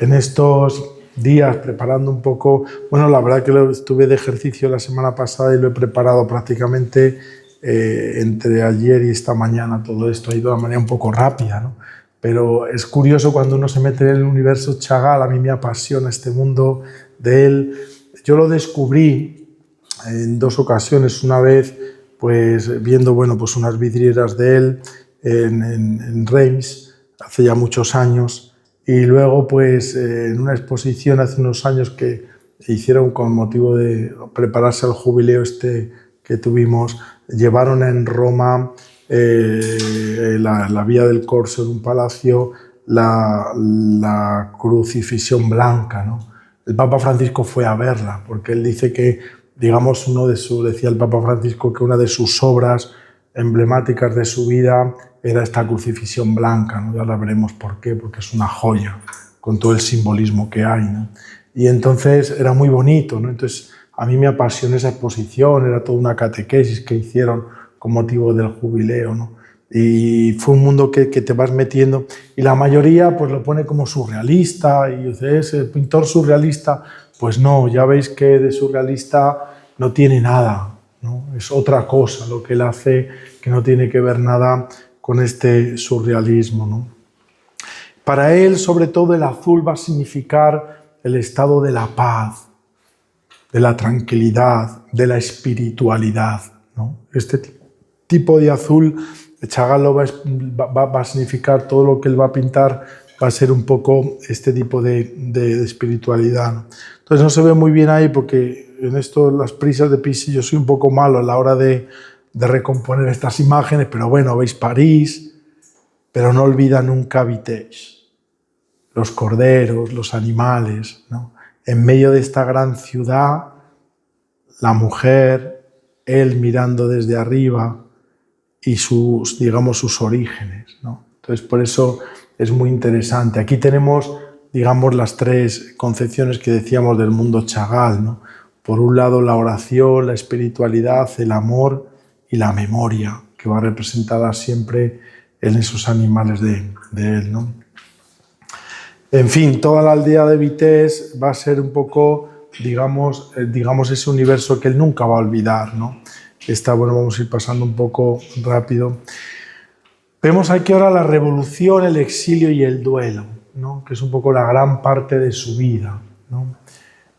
en estos días preparando un poco, bueno, la verdad que lo estuve de ejercicio la semana pasada y lo he preparado prácticamente entre ayer y esta mañana. Todo esto ha ido de una manera un poco rápida, ¿no? Pero es curioso cuando uno se mete en el universo Chagall. A mí me apasiona este mundo de él. Yo lo descubrí en dos ocasiones. Una vez, pues viendo, bueno, pues unas vidrieras de él en Reims, hace ya muchos años, y luego, pues en una exposición hace unos años que hicieron con motivo de prepararse al jubileo que tuvimos, llevaron en Roma la vía del Corso, en un palacio, la crucifixión blanca, ¿no? El Papa Francisco fue a verla porque él dice que digamos, decía el Papa Francisco que una de sus obras emblemáticas de su vida era esta crucifixión blanca, ¿no? Ya la veremos por qué, porque es una joya con todo el simbolismo que hay, ¿no? Y entonces era muy bonito, ¿no? Entonces a mí me apasionó esa exposición, era toda una catequesis que hicieron con motivo del jubileo, ¿no? Y fue un mundo que te vas metiendo, y la mayoría pues lo pone como surrealista, y dices, el pintor surrealista, pues no, ya veis que de surrealista no tiene nada, ¿no? Es otra cosa lo que él hace, que no tiene que ver nada con este surrealismo, ¿no? Para él, sobre todo, el azul va a significar el estado de la paz, de la tranquilidad, de la espiritualidad, ¿no? Este tipo de azul, Chagall va a significar, todo lo que él va a pintar va a ser un poco este tipo de espiritualidad, ¿no? Entonces no se ve muy bien ahí, porque en esto, las prisas de Pisi, yo soy un poco malo a la hora de recomponer estas imágenes, pero bueno, veis París, pero no olvida nunca Vitesse, los corderos, los animales, ¿no? En medio de esta gran ciudad, la mujer, él mirando desde arriba y digamos, sus orígenes, ¿no? Entonces, por eso es muy interesante. Aquí tenemos, digamos, las tres concepciones que decíamos del mundo Chagall, ¿no? Por un lado, la oración, la espiritualidad, el amor y la memoria, que va representada siempre en esos animales de él, ¿no? En fin, toda la aldea de Vitesse va a ser un poco, digamos, ese universo que él nunca va a olvidar, ¿no? Bueno, vamos a ir pasando un poco rápido. Vemos aquí ahora la revolución, el exilio y el duelo, ¿no? Que es un poco la gran parte de su vida, ¿no?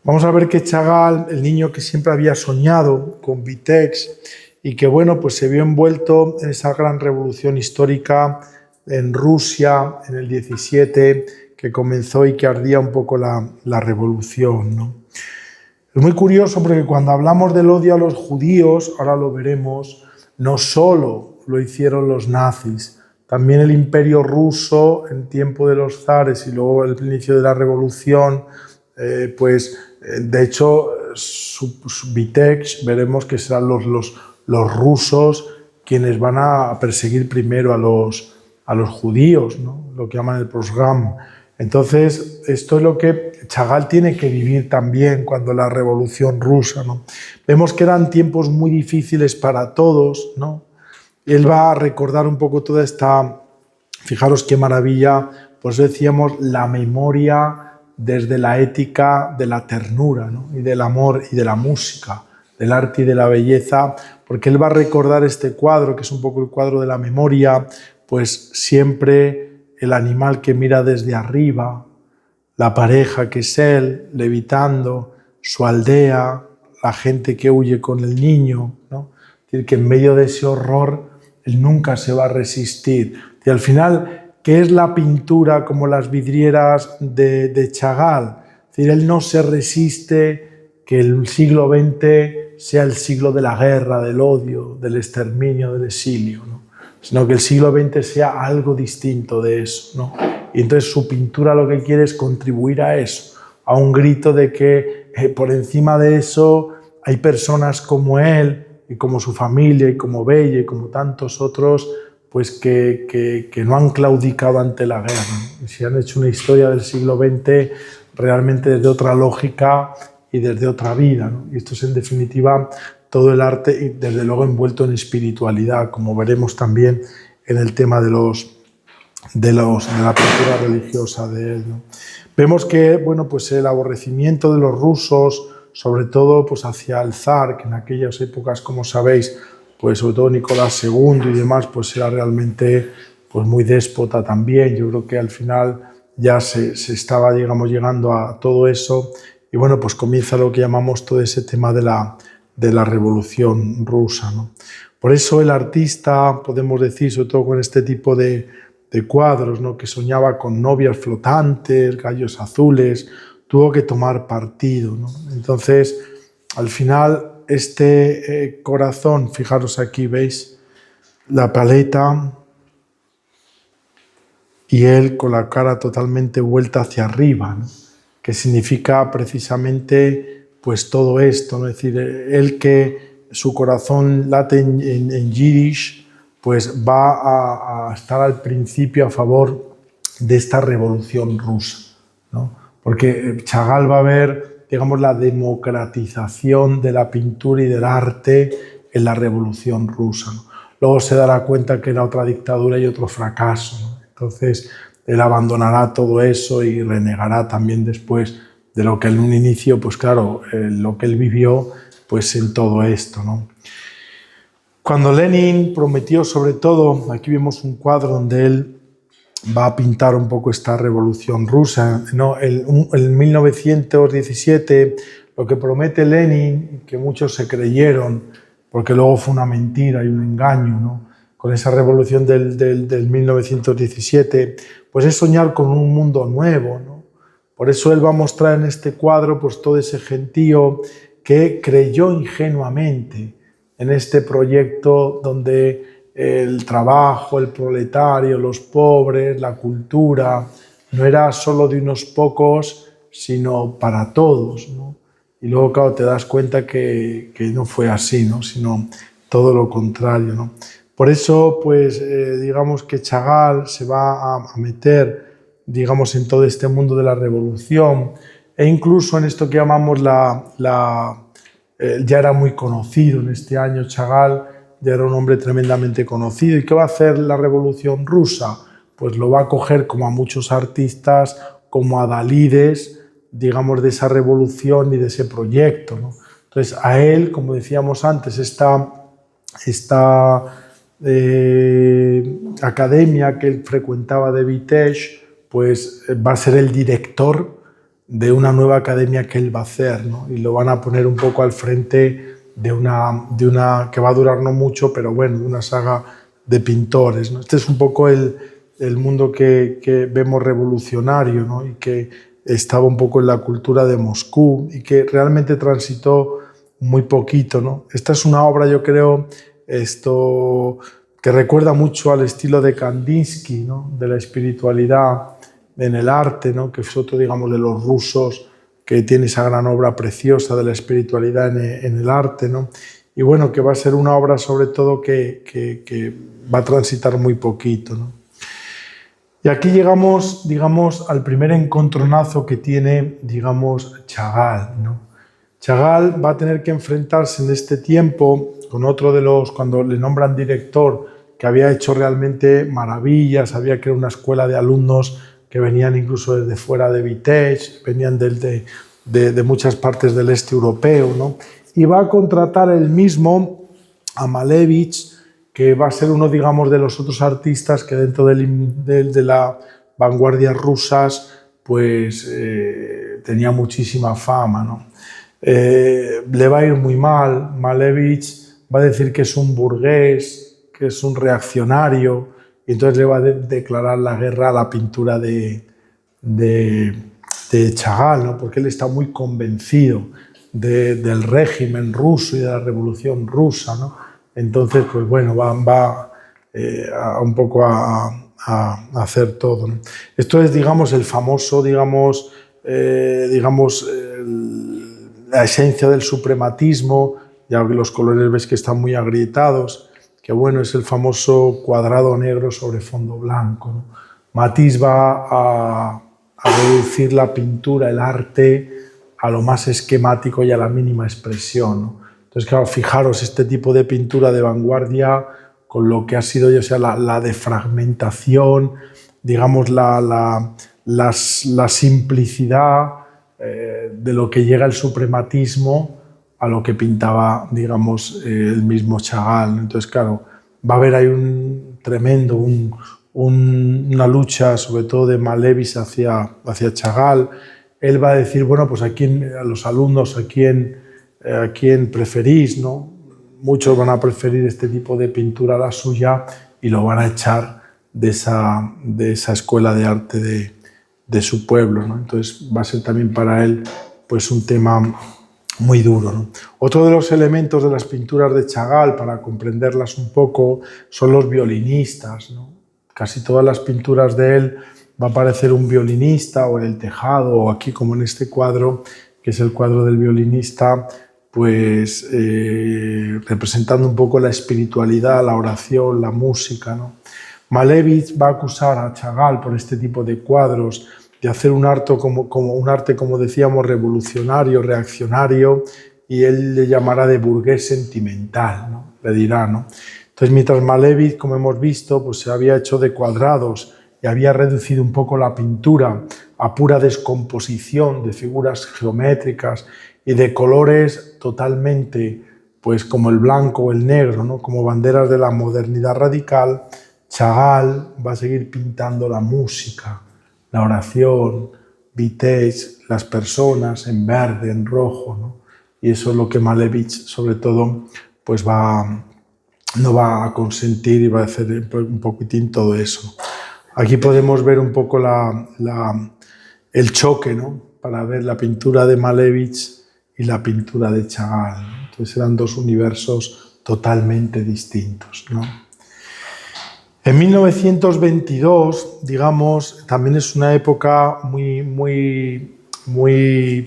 Vamos a ver que Chagall, el niño que siempre había soñado con Vitesse y que, bueno, pues se vio envuelto en esa gran revolución histórica en Rusia en el 17, que comenzó y que ardía un poco la revolución, ¿no? Es muy curioso porque cuando hablamos del odio a los judíos, ahora lo veremos, no solo lo hicieron los nazis, también el Imperio ruso en tiempo de los zares y luego el inicio de la revolución, de hecho, Vitebsk, veremos que serán los rusos quienes van a perseguir primero a los judíos, ¿no? Lo que llaman el Postgam. Entonces, esto es lo que Chagall tiene que vivir también cuando la Revolución Rusa, ¿no? Vemos que eran tiempos muy difíciles para todos, ¿no? Él va a recordar un poco toda esta, fijaros qué maravilla, pues decíamos, la memoria desde la ética de la ternura, ¿no? Y del amor y de la música, del arte y de la belleza, porque él va a recordar este cuadro, que es un poco el cuadro de la memoria, pues siempre el animal que mira desde arriba, la pareja que es él, levitando, su aldea, la gente que huye con el niño, ¿no? Es decir, que en medio de ese horror él nunca se va a resistir. Y al final, ¿qué es la pintura como las vidrieras de Chagall? Es decir, él no se resiste que el siglo XX sea el siglo de la guerra, del odio, del exterminio, del exilio, ¿no? Sino que el siglo XX sea algo distinto de eso, ¿no? Y entonces su pintura lo que quiere es contribuir a eso, a un grito de que por encima de eso hay personas como él y como su familia y como Bella y como tantos otros, pues que no han claudicado ante la guerra, ¿no? Y se han hecho una historia del siglo XX realmente desde otra lógica y desde otra vida, ¿no? Y esto es en definitiva todo el arte y desde luego envuelto en espiritualidad, como veremos también en el tema de la pintura religiosa de él, ¿no? Vemos que, bueno, pues el aborrecimiento de los rusos, sobre todo pues hacia el zar, que en aquellas épocas, como sabéis, pues sobre todo Nicolás II y demás, pues era realmente pues muy déspota también. Yo creo que al final ya se estaba, digamos, llegando a todo eso, y bueno, pues comienza lo que llamamos todo ese tema de la revolución rusa, ¿no? Por eso el artista, podemos decir, sobre todo con este tipo de cuadros, ¿no? Que soñaba con novias flotantes, gallos azules, tuvo que tomar partido, ¿no? Entonces, al final, este corazón, fijaros aquí, veis la paleta y él con la cara totalmente vuelta hacia arriba, ¿no? Que significa precisamente pues todo esto, ¿no? Es decir, él que su corazón late en Yiddish, pues va a estar al principio a favor de esta revolución rusa, ¿no? Porque Chagall va a ver, digamos, la democratización de la pintura y del arte en la revolución rusa, ¿no? Luego se dará cuenta que era otra dictadura y otro fracaso, ¿no? Entonces él abandonará todo eso y renegará también después de lo que en un inicio, pues claro, lo que él vivió pues en todo esto, ¿no? Cuando Lenin prometió, sobre todo, aquí vemos un cuadro donde él va a pintar un poco esta revolución rusa, ¿no? En 1917 lo que promete Lenin, que muchos se creyeron, porque luego fue una mentira y un engaño, ¿no? Con esa revolución del 1917, pues es soñar con un mundo nuevo, ¿no? Por eso él va a mostrar en este cuadro pues todo ese gentío que creyó ingenuamente en este proyecto donde el trabajo, el proletario, los pobres, la cultura, no era solo de unos pocos, sino para todos, ¿no? Y luego, claro, te das cuenta que no fue así, ¿no? Sino todo lo contrario, ¿no? Por eso, pues, digamos que Chagall se va a meter, digamos, en todo este mundo de la revolución e incluso en esto que llamamos ya era muy conocido en este año Chagall, ya era un hombre tremendamente conocido. ¿Y qué va a hacer la revolución rusa? Pues lo va a coger como a muchos artistas, como a Dalídes, digamos, de esa revolución y de ese proyecto, ¿no? Entonces a él, como decíamos antes, esta academia que él frecuentaba de Vitebsk, pues va a ser el director de una nueva academia que él va a hacer, ¿no? Y lo van a poner un poco al frente de una que va a durar no mucho, pero bueno, de una saga de pintores, ¿no? Este es un poco el mundo que vemos revolucionario, ¿no? Y que estaba un poco en la cultura de Moscú y que realmente transitó muy poquito, ¿no? Esta es una obra, yo creo, que recuerda mucho al estilo de Kandinsky, ¿no? De la espiritualidad en el arte, ¿no? Que es otro, digamos, de los rusos que tiene esa gran obra preciosa de la espiritualidad en el arte, ¿no? Y bueno, que va a ser una obra sobre todo que va a transitar muy poquito, ¿no? Y aquí llegamos, digamos, al primer encontronazo que tiene, digamos, Chagall, ¿no? Chagall va a tener que enfrentarse en este tiempo con otro de los, cuando le nombran director, que había hecho realmente maravillas, había creado una escuela de alumnos que venían incluso desde fuera de Vitebsk, venían de muchas partes del este europeo, ¿no? Y va a contratar él mismo a Malevich, que va a ser uno, digamos, de los otros artistas que dentro de la vanguardia rusas, pues tenía muchísima fama, ¿no? Le va a ir muy mal. Malevich va a decir que es un burgués, que es un reaccionario, y entonces le va a declarar la guerra a la pintura de Chagall, ¿no? Porque él está muy convencido del régimen ruso y de la revolución rusa, ¿no? Entonces, pues bueno, va un poco a hacer todo, ¿no? Esto es, digamos, el famoso, la esencia del suprematismo. Ya que los colores ves que están muy agrietados, que bueno, es el famoso cuadrado negro sobre fondo blanco, ¿no? Matisse va a reducir la pintura, el arte, a lo más esquemático y a la mínima expresión, ¿no? Entonces, claro, fijaros este tipo de pintura de vanguardia con lo que ha sido, ya sea la defragmentación, digamos, la simplicidad de lo que llega el suprematismo a lo que pintaba, digamos, el mismo Chagall. Entonces, claro, va a haber ahí un tremendo, una lucha, sobre todo de Malevich hacia Chagall. Él va a decir, bueno, pues a los alumnos, a quién preferís, ¿no? Muchos van a preferir este tipo de pintura a la suya y lo van a echar de esa escuela de arte de su pueblo, ¿no? Entonces va a ser también para él pues un tema muy duro, ¿no? Otro de los elementos de las pinturas de Chagall, para comprenderlas un poco, son los violinistas, ¿no? Casi todas las pinturas de él va a aparecer un violinista, o en el tejado, o aquí como en este cuadro, que es el cuadro del violinista, pues representando un poco la espiritualidad, la oración, la música, ¿no? Malevich va a acusar a Chagall por este tipo de cuadros de hacer un arte, como decíamos, revolucionario, reaccionario, y él le llamará de burgués sentimental, ¿no? Le dirá, ¿no? Entonces, mientras Malevich, como hemos visto, pues se había hecho de cuadrados y había reducido un poco la pintura a pura descomposición de figuras geométricas y de colores totalmente, pues como el blanco o el negro, ¿no? Como banderas de la modernidad radical, Chagall va a seguir pintando la música, la oración, Vitesse, las personas en verde, en rojo, ¿no? Y eso es lo que Malevich, sobre todo, pues no va a consentir y va a hacer un poquitín todo eso. Aquí podemos ver un poco el choque, ¿no? Para ver la pintura de Malevich y la pintura de Chagall, ¿no? Entonces eran dos universos totalmente distintos, ¿no? En 1922, digamos, también es una época muy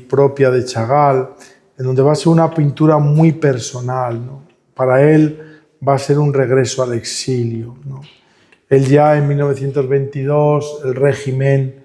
propia de Chagall, en donde va a ser una pintura muy personal, ¿no? Para él va a ser un regreso al exilio, ¿no? Él ya en 1922, el régimen,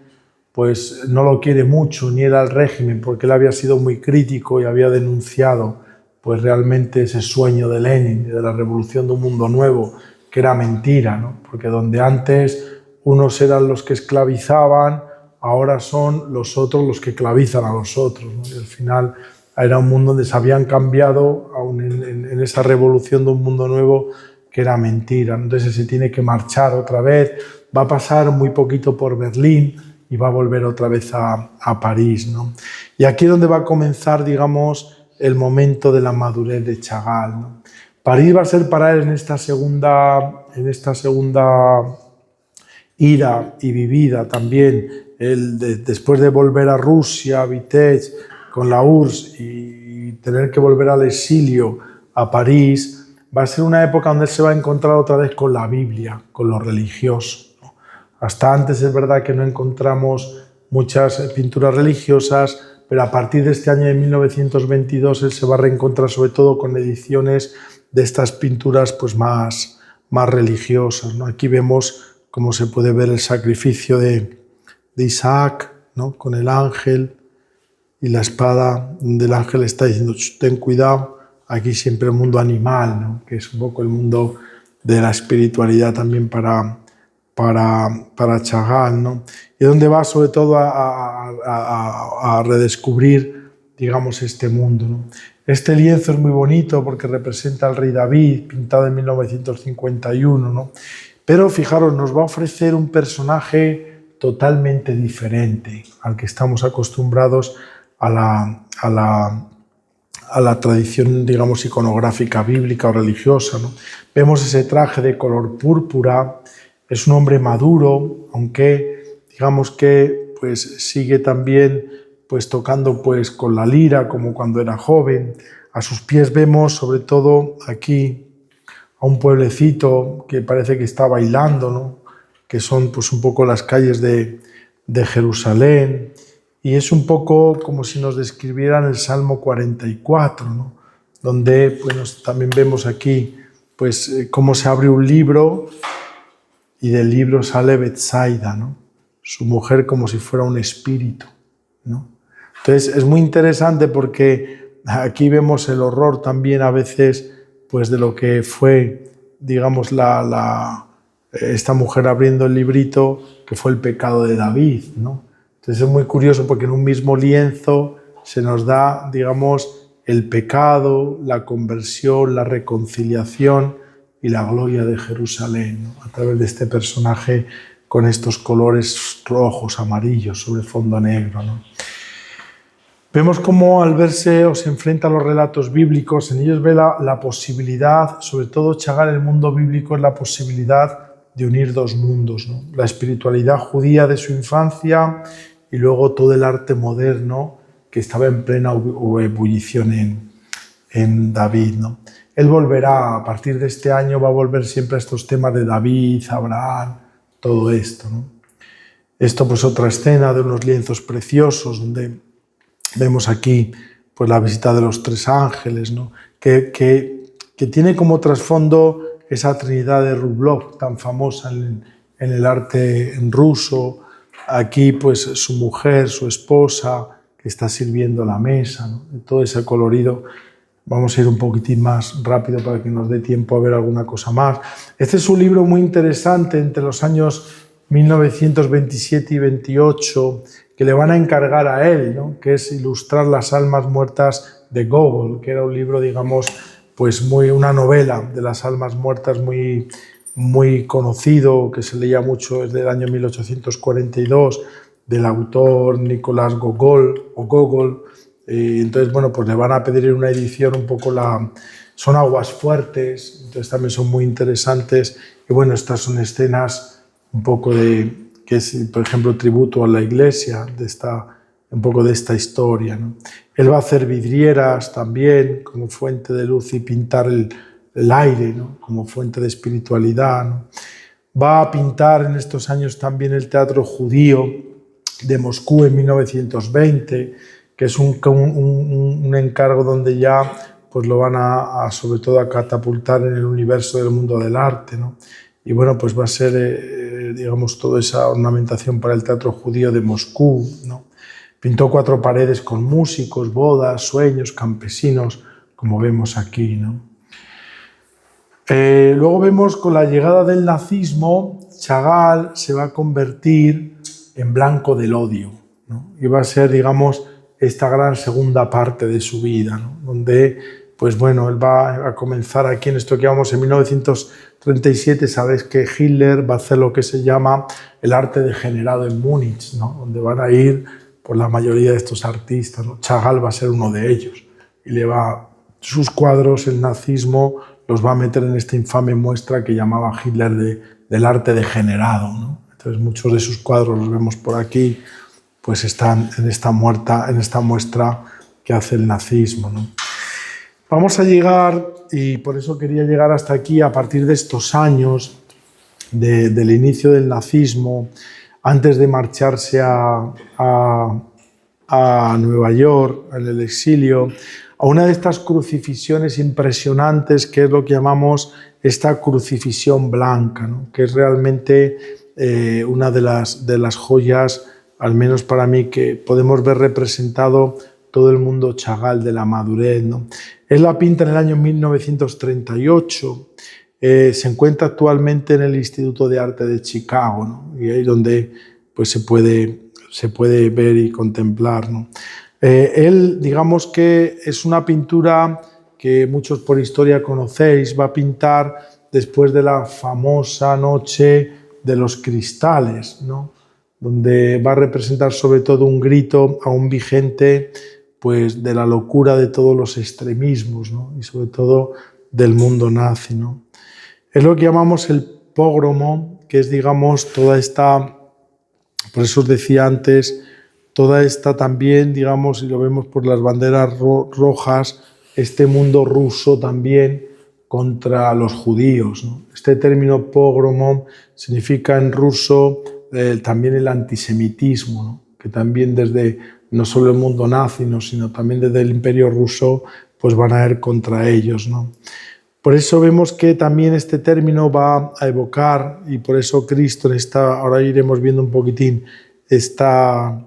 pues no lo quiere mucho, ni era el régimen, porque él había sido muy crítico y había denunciado pues realmente ese sueño de Lenin, de la revolución de un mundo nuevo, que era mentira, ¿no? Porque donde antes unos eran los que esclavizaban, ahora son los otros los que esclavizan a los otros, ¿no? Y al final era un mundo donde se habían cambiado, aún en esa revolución de un mundo nuevo, que era mentira. Entonces se tiene que marchar otra vez, va a pasar muy poquito por Berlín y va a volver otra vez a París, ¿no? Y aquí es donde va a comenzar, digamos, el momento de la madurez de Chagall, ¿no? París va a ser para él en esta segunda ira y vivida también, después de volver a Rusia, a Vitesse, con la URSS y tener que volver al exilio a París, va a ser una época donde él se va a encontrar otra vez con la Biblia, con lo religioso, ¿no? Hasta antes es verdad que no encontramos muchas pinturas religiosas, pero a partir de este año de 1922 él se va a reencontrar sobre todo con ediciones de estas pinturas pues más religiosas, ¿no? Aquí vemos cómo se puede ver el sacrificio de Isaac, ¿no? Con el ángel y la espada del ángel está diciendo ten cuidado. Aquí siempre el mundo animal, ¿no? Que es un poco el mundo de la espiritualidad también para Chagall, ¿no? Y donde va sobre todo a redescubrir, digamos, este mundo, ¿no? Este lienzo es muy bonito porque representa al rey David, pintado en 1951, ¿no? Pero fijaros, nos va a ofrecer un personaje totalmente diferente al que estamos acostumbrados a la tradición, digamos, iconográfica bíblica o religiosa, ¿no? Vemos ese traje de color púrpura, es un hombre maduro, aunque digamos que pues sigue también pues tocando pues con la lira como cuando era joven. A sus pies vemos sobre todo aquí a un pueblecito que parece que está bailando, ¿no? Que son pues un poco las calles de Jerusalén, y es un poco como si nos describieran el Salmo 44, ¿no? Donde pues, también vemos aquí pues cómo se abre un libro y del libro sale Betsaida, ¿no? Su mujer como si fuera un espíritu, ¿no? Entonces es muy interesante porque aquí vemos el horror también a veces pues de lo que fue, digamos, esta mujer abriendo el librito, que fue el pecado de David, ¿no? Entonces es muy curioso porque en un mismo lienzo se nos da, digamos, el pecado, la conversión, la reconciliación y la gloria de Jerusalén, ¿no? A través de este personaje con estos colores rojos, amarillos, sobre fondo negro, ¿no? Vemos cómo al verse o se enfrenta a los relatos bíblicos, en ellos ve la posibilidad, sobre todo Chagall, el mundo bíblico es la posibilidad de unir dos mundos, ¿no? La espiritualidad judía de su infancia y luego todo el arte moderno que estaba en plena ebullición en David, ¿no? Él volverá, a partir de este año va a volver siempre a estos temas de David, Abraham, todo esto, ¿no? Esto pues otra escena de unos lienzos preciosos donde Vemos aquí pues, la visita de los tres ángeles, ¿no? que tiene como trasfondo esa Trinidad de Rublev tan famosa en el arte en ruso. Aquí pues su mujer, su esposa, que está sirviendo la mesa, ¿no? Todo ese colorido. Vamos a ir un poquitín más rápido para que nos dé tiempo a ver alguna cosa más. Este es un libro muy interesante entre los años 1927 y 28 que le van a encargar a él, ¿no? Que es ilustrar las almas muertas de Gogol, que era un libro, digamos, pues una novela de las almas muertas muy conocido, que se leía mucho desde el año 1842, del autor Nicolás Gogol o Gogol. Entonces, bueno, pues le van a pedir en una edición un poco son aguas fuertes, entonces también son muy interesantes. Y bueno, estas son escenas un poco que es, por ejemplo, tributo a la iglesia, un poco de esta historia, ¿no? Él va a hacer vidrieras también como fuente de luz y pintar el aire, ¿no? Como fuente de espiritualidad, ¿no? Va a pintar en estos años también el teatro judío de Moscú en 1920, que es un encargo donde ya pues lo van sobre todo a catapultar en el universo del mundo del arte, ¿no? Y bueno, pues va a ser, digamos, toda esa ornamentación para el teatro judío de Moscú, ¿no? Pintó 4 paredes con músicos, bodas, sueños, campesinos, como vemos aquí, ¿no? Luego vemos con la llegada del nazismo, Chagall se va a convertir en blanco del odio, ¿no? Y va a ser, digamos, esta gran segunda parte de su vida, ¿no? Donde, pues bueno, él va a comenzar aquí en esto que vamos en 1937, sabéis que Hitler va a hacer lo que se llama el arte degenerado en Múnich, ¿no? Donde van a ir por la mayoría de estos artistas, ¿no? Chagall va a ser uno de ellos y sus cuadros, el nazismo, los va a meter en esta infame muestra que llamaba Hitler del arte degenerado, ¿no? Entonces muchos de sus cuadros los vemos por aquí, pues están en esta muestra que hace el nazismo, ¿no? Vamos a llegar, y por eso quería llegar hasta aquí, a partir de estos años del inicio del nazismo, antes de marcharse a Nueva York, en el exilio, a una de estas crucifixiones impresionantes que es lo que llamamos esta crucifixión blanca, ¿no? Que es realmente una de las joyas, al menos para mí, que podemos ver representado todo el mundo Chagall de la madurez, ¿no? Él la pinta en el año 1938, se encuentra actualmente en el Instituto de Arte de Chicago, ¿no? Y ahí donde pues, se puede ver y contemplar, ¿no? Él, digamos que es una pintura que muchos por historia conocéis, va a pintar después de la famosa noche de los cristales, ¿no? Donde va a representar sobre todo un grito aún vigente pues, de la locura de todos los extremismos, ¿no? Y sobre todo del mundo nazi, ¿no? Es lo que llamamos el pogromo, que es, digamos, toda esta, por eso os decía antes, toda esta también, digamos, y lo vemos por las banderas rojas, este mundo ruso también contra los judíos, ¿no? Este término pogromo significa en ruso también el antisemitismo, ¿no? Que también desde no solo el mundo nazi, ¿no? Sino también desde el imperio ruso, pues van a ir contra ellos, ¿no? Por eso vemos que también este término va a evocar, y por eso Cristo, ahora iremos viendo un poquitín, esta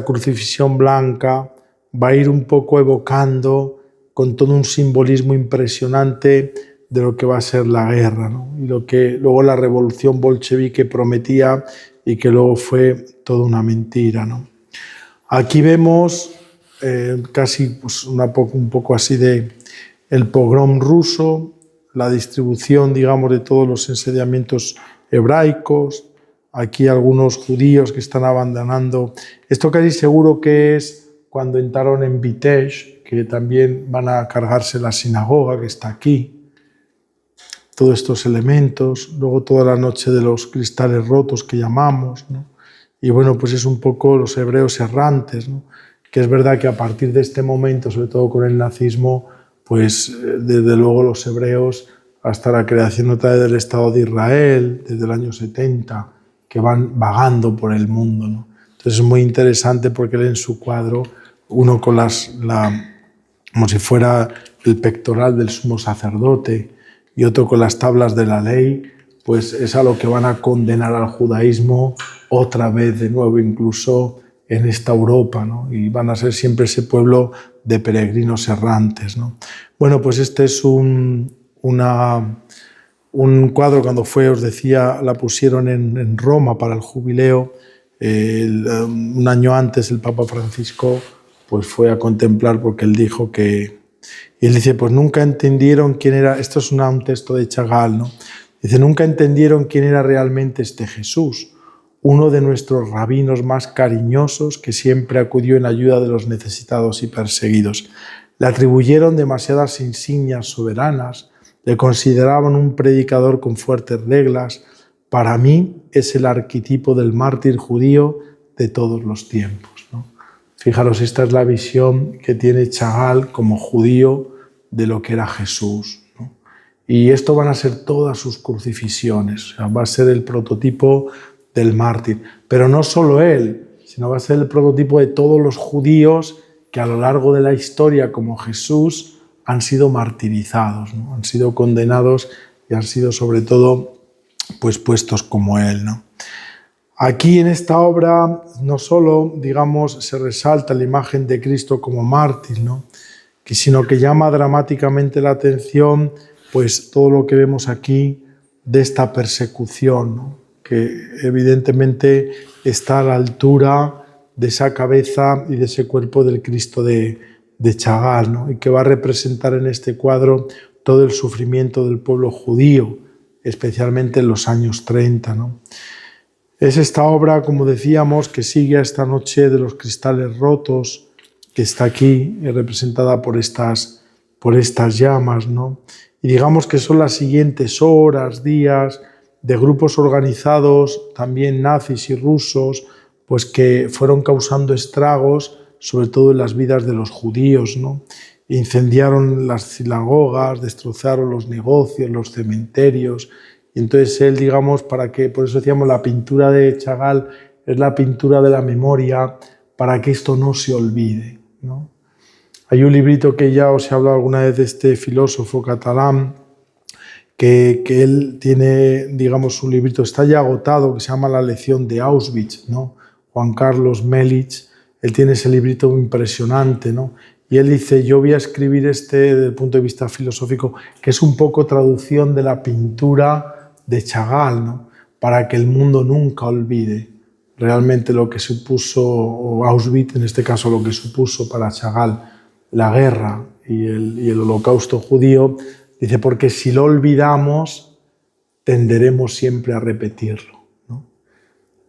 crucifixión blanca va a ir un poco evocando con todo un simbolismo impresionante de lo que va a ser la guerra, ¿no? Y lo que luego la revolución bolchevique prometía y que luego fue toda una mentira, ¿no? Aquí vemos casi pues, un poco así de el pogrom ruso, la distribución, digamos, de todos los enseñamientos hebraicos, aquí algunos judíos que están abandonando. Esto casi seguro que es cuando entraron en Vitebsk, que también van a cargarse la sinagoga que está aquí. Todos estos elementos, luego toda la noche de los cristales rotos que llamamos, ¿no? Y bueno, pues es un poco los hebreos errantes, ¿no? Que es verdad que a partir de este momento, sobre todo con el nazismo, pues desde luego los hebreos hasta la creación otra vez del Estado de Israel, desde el año 70, que van vagando por el mundo, ¿no? Entonces es muy interesante porque él en su cuadro uno con como si fuera el pectoral del sumo sacerdote y otro con las tablas de la ley, pues es a lo que van a condenar al judaísmo otra vez de nuevo, incluso en esta Europa, ¿no? Y van a ser siempre ese pueblo de peregrinos errantes, ¿no? Bueno, pues este es un cuadro, cuando fue, os decía, la pusieron en Roma para el jubileo. Un año antes el Papa Francisco pues fue a contemplar, porque él dijo que... Y él dice, pues nunca entendieron quién era... Esto es un texto de Chagall, ¿no? Dice, nunca entendieron quién era realmente este Jesús, uno de nuestros rabinos más cariñosos que siempre acudió en ayuda de los necesitados y perseguidos. Le atribuyeron demasiadas insignias soberanas, le consideraban un predicador con fuertes reglas. Para mí es el arquetipo del mártir judío de todos los tiempos, ¿no? Fijaros, esta es la visión que tiene Chagall como judío de lo que era Jesús, ¿no? Y esto van a ser todas sus crucifixiones, o sea, va a ser el prototipo del mártir. Pero no solo él, sino va a ser el prototipo de todos los judíos que a lo largo de la historia, como Jesús, han sido martirizados, ¿no? Han sido condenados y han sido sobre todo pues puestos como él, ¿no? Aquí en esta obra no solo, digamos, se resalta la imagen de Cristo como mártir, ¿no? Sino que llama dramáticamente la atención pues todo lo que vemos aquí de esta persecución, ¿no? Que evidentemente está a la altura de esa cabeza y de ese cuerpo del Cristo de Chagall, ¿no? Y que va a representar en este cuadro todo el sufrimiento del pueblo judío, especialmente en los años 30, ¿no? Es esta obra, como decíamos, que sigue a esta noche de los cristales rotos, que está aquí representada por estas llamas, ¿no? Y digamos que son las siguientes horas, días, de grupos organizados, también nazis y rusos, pues que fueron causando estragos, sobre todo en las vidas de los judíos, ¿no? Incendiaron las sinagogas, destrozaron los negocios, los cementerios. Y entonces él, digamos, por eso decíamos, la pintura de Chagall es la pintura de la memoria para que esto no se olvide, ¿no? Hay un librito que ya os he hablado alguna vez de este filósofo catalán, que él tiene, digamos, un librito, está ya agotado, que se llama La lección de Auschwitz, ¿no? Juan Carlos Melich, él tiene ese librito impresionante, ¿no? Y él dice, yo voy a escribir desde el punto de vista filosófico, que es un poco traducción de la pintura de Chagall, ¿no? Para que el mundo nunca olvide realmente lo que supuso, o Auschwitz, en este caso lo que supuso para Chagall la guerra y el holocausto judío. Dice, porque si lo olvidamos, tenderemos siempre a repetirlo, ¿no?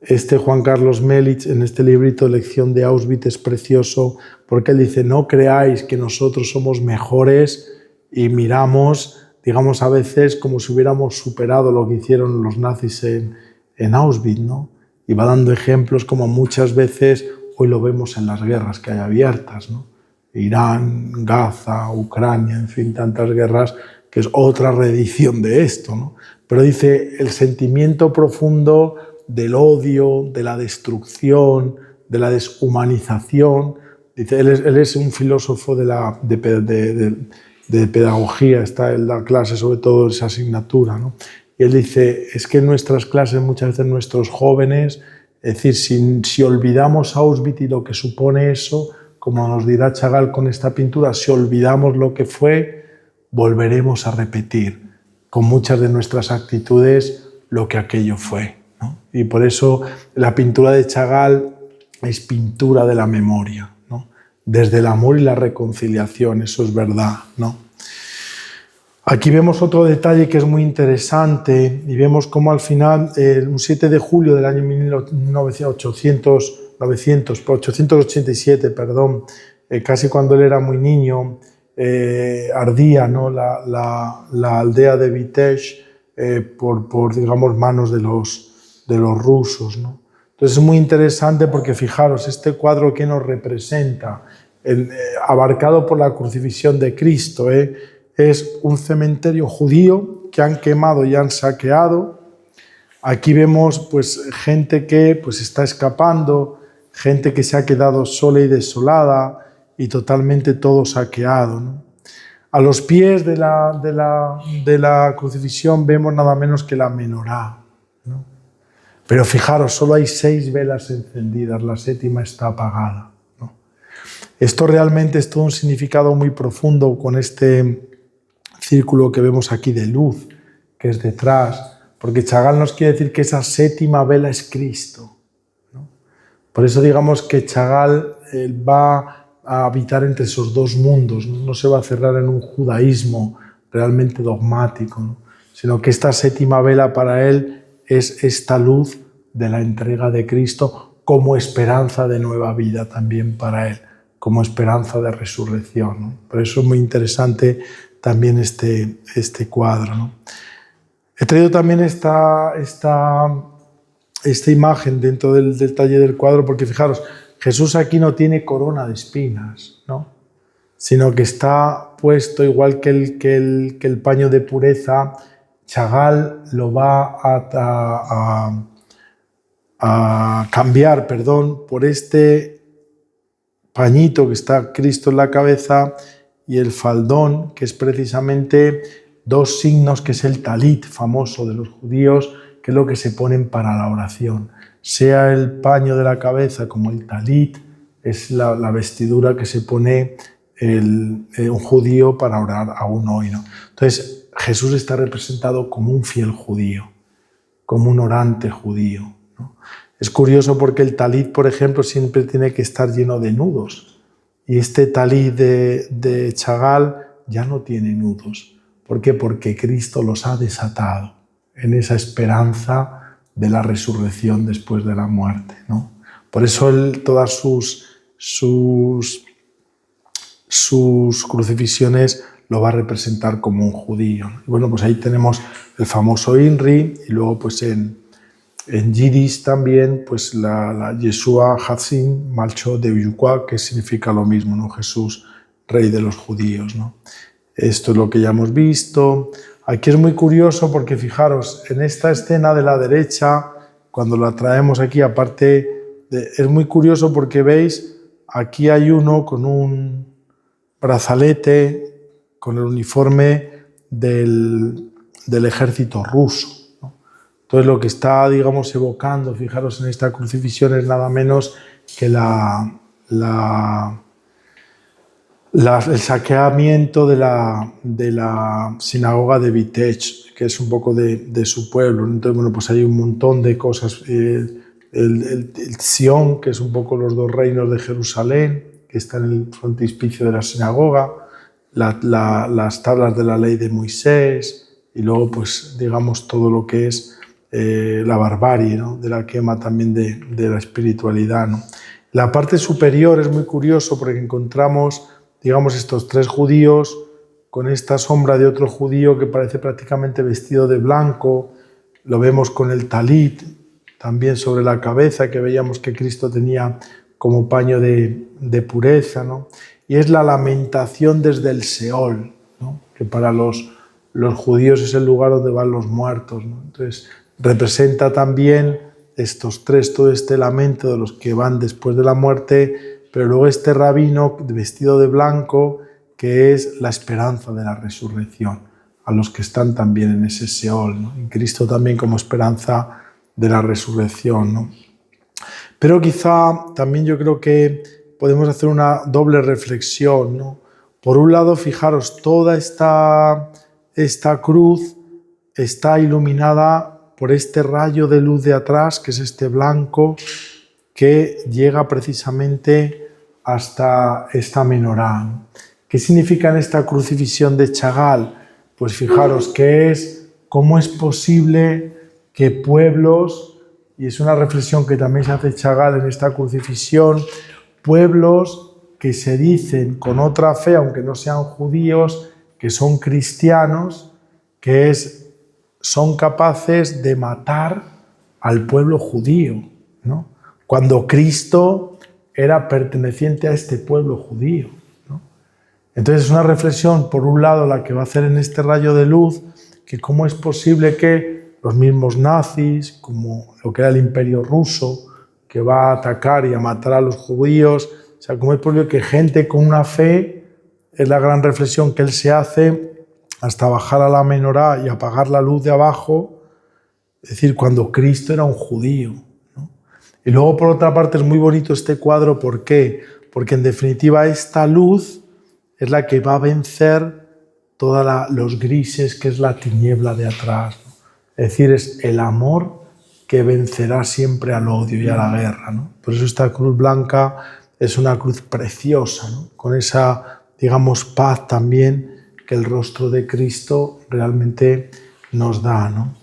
Este Juan Carlos Melich, en este librito Lección de Auschwitz, es precioso, porque él dice, no creáis que nosotros somos mejores y miramos, digamos, a veces como si hubiéramos superado lo que hicieron los nazis en Auschwitz, ¿no? Y va dando ejemplos como muchas veces hoy lo vemos en las guerras que hay abiertas, ¿no? Irán, Gaza, Ucrania, en fin, tantas guerras, que es otra reedición de esto, ¿no? Pero dice, el sentimiento profundo del odio, de la destrucción, de la deshumanización. Dice, él es un filósofo de pedagogía, está en la clase, sobre todo esa asignatura, ¿no? Y él dice, es que en nuestras clases muchas veces nuestros jóvenes, es decir, si olvidamos Auschwitz y lo que supone eso, como nos dirá Chagall con esta pintura, si olvidamos lo que fue, volveremos a repetir con muchas de nuestras actitudes lo que aquello fue, ¿no? Y por eso la pintura de Chagall es pintura de la memoria, ¿no? Desde el amor y la reconciliación, eso es verdad, ¿no? Aquí vemos otro detalle que es muy interesante y vemos cómo al final, un 7 de julio del año 887, casi cuando él era muy niño, ardía, ¿no? la aldea de Vitebsk por digamos, manos de los rusos, ¿no? Entonces es muy interesante porque fijaros, este cuadro que nos representa, abarcado por la crucifixión de Cristo, es un cementerio judío que han quemado y han saqueado. Aquí vemos pues, gente que pues, está escapando, gente que se ha quedado sola y desolada, y totalmente todo saqueado, ¿no? A los pies de la crucifixión vemos nada menos que la menorá, ¿no? Pero fijaros, solo hay 6 velas encendidas, la 7ª está apagada, ¿no? Esto realmente es todo un significado muy profundo con este círculo que vemos aquí de luz, que es detrás, porque Chagall nos quiere decir que esa 7ª vela es Cristo, ¿no? Por eso digamos que Chagall va a habitar entre esos 2 mundos, no se va a cerrar en un judaísmo realmente dogmático, ¿no? Sino que esta 7ª vela para él es esta luz de la entrega de Cristo como esperanza de nueva vida también para él, como esperanza de resurrección, ¿no? Por eso es muy interesante también este cuadro, ¿no? He traído también esta imagen dentro del detalle del cuadro, porque fijaros, Jesús aquí no tiene corona de espinas, ¿no? Sino que está puesto igual que el paño de pureza. Chagall lo va a cambiar, por este pañito que está Cristo en la cabeza y el faldón, que es precisamente 2 signos, que es el talit famoso de los judíos, que es lo que se ponen para la oración. Sea el paño de la cabeza como el talit, es la vestidura que se pone un judío para orar aún hoy, ¿no? Entonces Jesús está representado como un fiel judío, como un orante judío, ¿no? Es curioso porque el talit, por ejemplo, siempre tiene que estar lleno de nudos, y este talit de Chagall ya no tiene nudos. ¿Por qué? Porque Cristo los ha desatado en esa esperanza de la resurrección después de la muerte, ¿no? Por eso todas sus crucifixiones lo va a representar como un judío. Y bueno, pues ahí tenemos el famoso INRI, y luego pues en yiddish también pues la Yeshua Hatzin Malcho de Uyukwa, que significa lo mismo, ¿no? Jesús, rey de los judíos, ¿no? Esto es lo que ya hemos visto. Aquí es muy curioso porque fijaros, en esta escena de la derecha, cuando la traemos aquí, es muy curioso porque veis, aquí hay uno con un brazalete, con el uniforme del ejército ruso, ¿no? Entonces lo que está, digamos, evocando, fijaros, en esta crucifixión es nada menos que el saqueamiento de la sinagoga de Vitebsk, que es un poco de su pueblo. Entonces, bueno, pues hay un montón de cosas. El Sion, que es un poco los 2 reinos de Jerusalén, que está en el frontispicio de la sinagoga, las tablas de la ley de Moisés, y luego, pues, digamos, todo lo que es la barbarie, ¿no? De la quema también de la espiritualidad, ¿no? La parte superior es muy curioso porque encontramos, digamos, estos 3 judíos con esta sombra de otro judío que parece prácticamente vestido de blanco. Lo vemos con el talit también sobre la cabeza, que veíamos que Cristo tenía como paño de pureza, ¿no? Y es la lamentación desde el Seol, ¿no? Que para los judíos es el lugar donde van los muertos, ¿no? Entonces representa también estos 3, todo este lamento de los que van después de la muerte, pero luego este rabino vestido de blanco, que es la esperanza de la resurrección, a los que están también en ese Seol, ¿no? Y Cristo también como esperanza de la resurrección, ¿no? Pero quizá también yo creo que podemos hacer una doble reflexión, ¿no? Por un lado, fijaros, toda esta cruz está iluminada por este rayo de luz de atrás, que es este blanco, que llega precisamente hasta esta menorá. ¿Qué significa en esta crucifixión de Chagall? Pues fijaros cómo es posible que pueblos, y es una reflexión que también se hace Chagall en esta crucifixión, pueblos que se dicen con otra fe, aunque no sean judíos, que son cristianos, son capaces de matar al pueblo judío, ¿no? Cuando Cristo era perteneciente a este pueblo judío, ¿no? Entonces es una reflexión, por un lado, la que va a hacer en este rayo de luz, que cómo es posible que los mismos nazis, como lo que era el Imperio ruso, que va a atacar y a matar a los judíos, sea, cómo es posible que gente con una fe, es la gran reflexión que él se hace, hasta bajar a la menorá y apagar la luz de abajo, es decir, cuando Cristo era un judío, ¿no? Y luego, por otra parte, es muy bonito este cuadro, ¿por qué? Porque en definitiva esta luz es la que va a vencer todos los grises, que es la tiniebla de atrás, ¿no? Es decir, es el amor que vencerá siempre al odio y a la guerra, ¿no? Por eso esta cruz blanca es una cruz preciosa, ¿no? Con esa, digamos, paz también que el rostro de Cristo realmente nos da, ¿no?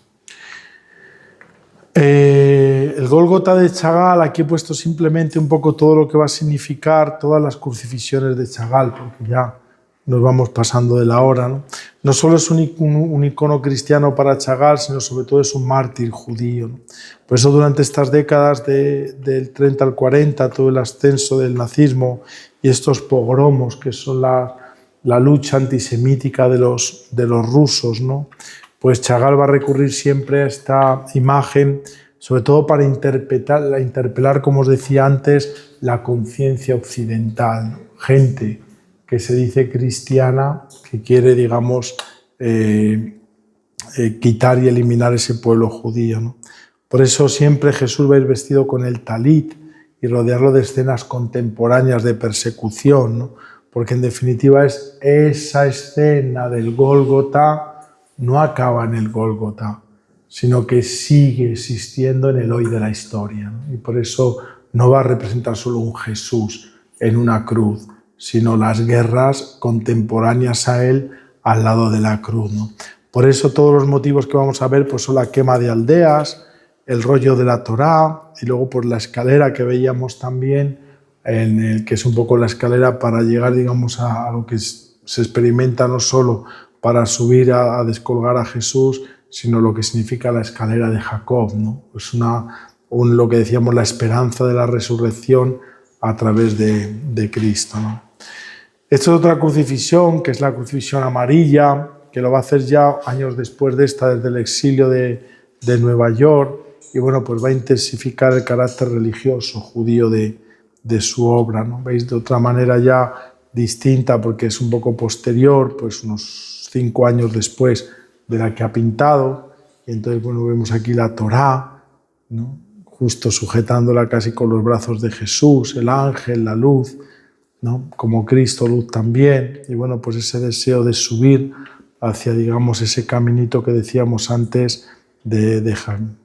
El Gólgota de Chagall, aquí he puesto simplemente un poco todo lo que va a significar todas las crucifixiones de Chagall, porque ya nos vamos pasando de la hora, ¿no? No solo es un icono cristiano para Chagall, sino sobre todo es un mártir judío, ¿no? Por eso durante estas décadas del 30 al 40, todo el ascenso del nazismo y estos pogromos, que son la lucha antisemítica de los rusos, ¿no? Pues Chagall va a recurrir siempre a esta imagen, sobre todo para interpelar, como os decía antes, la conciencia occidental, ¿no? Gente que se dice cristiana, que quiere, digamos, quitar y eliminar ese pueblo judío, ¿no? Por eso siempre Jesús va a ir vestido con el talit y rodearlo de escenas contemporáneas de persecución, ¿no? Porque en definitiva es esa escena del Gólgota, no acaba en el Gólgota, sino que sigue existiendo en el hoy de la historia, ¿no? Y por eso no va a representar solo un Jesús en una cruz, sino las guerras contemporáneas a él al lado de la cruz, ¿no? Por eso todos los motivos que vamos a ver pues son la quema de aldeas, el rollo de la Torá y luego por la escalera que veíamos también, en el que es un poco la escalera para llegar, digamos, a lo que se experimenta no solo para subir a descolgar a Jesús, sino lo que significa la escalera de Jacob, ¿no? Es lo que decíamos, la esperanza de la resurrección a través de Cristo, ¿no? Esta es otra crucifixión, que es la crucifixión amarilla, que lo va a hacer ya años después de esta, desde el exilio de Nueva York, y bueno, pues va a intensificar el carácter religioso judío de su obra, ¿no? Veis, de otra manera ya distinta, porque es un poco posterior, pues unos 5 años después de la que ha pintado, y entonces, bueno, vemos aquí la Torá, ¿no? Justo sujetándola casi con los brazos de Jesús, el ángel, la luz, ¿no? Como Cristo, luz también, y bueno, pues ese deseo de subir hacia, digamos, ese caminito que decíamos antes de Jaén.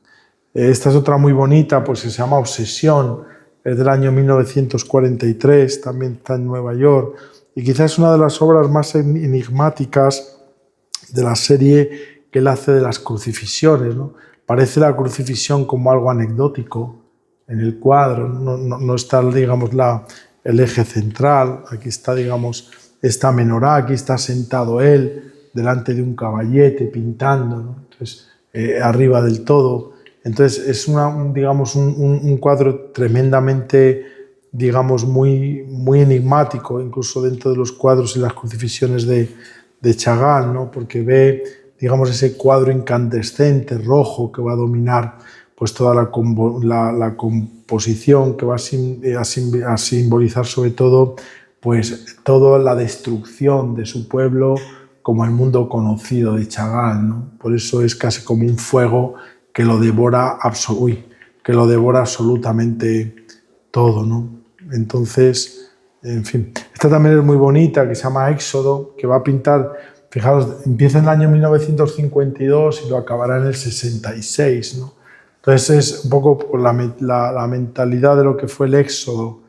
Esta es otra muy bonita, pues se llama Obsesión, es del año 1943, también está en Nueva York, y quizás es una de las obras más enigmáticas de la serie que él hace de las crucifixiones, ¿no? Parece la crucifixión como algo anecdótico en el cuadro, no está, digamos, el eje central, aquí está, digamos, esta menorá, aquí está sentado él delante de un caballete pintando, ¿no? Entonces, arriba del todo. Entonces es un cuadro tremendamente, digamos, muy, muy enigmático, incluso dentro de los cuadros y las crucifixiones de Chagall, ¿no? Porque ve, digamos, ese cuadro incandescente, rojo, que va a dominar pues toda la composición, que va a simbolizar sobre todo pues toda la destrucción de su pueblo como el mundo conocido de Chagall, ¿no? Por eso es casi como un fuego que lo devora absolutamente todo, ¿no? Entonces, en fin, esta también es muy bonita, que se llama Éxodo, que va a pintar, fijaos, empieza en el año 1952 y lo acabará en el 66, ¿no? Entonces es un poco la mentalidad de lo que fue el éxodo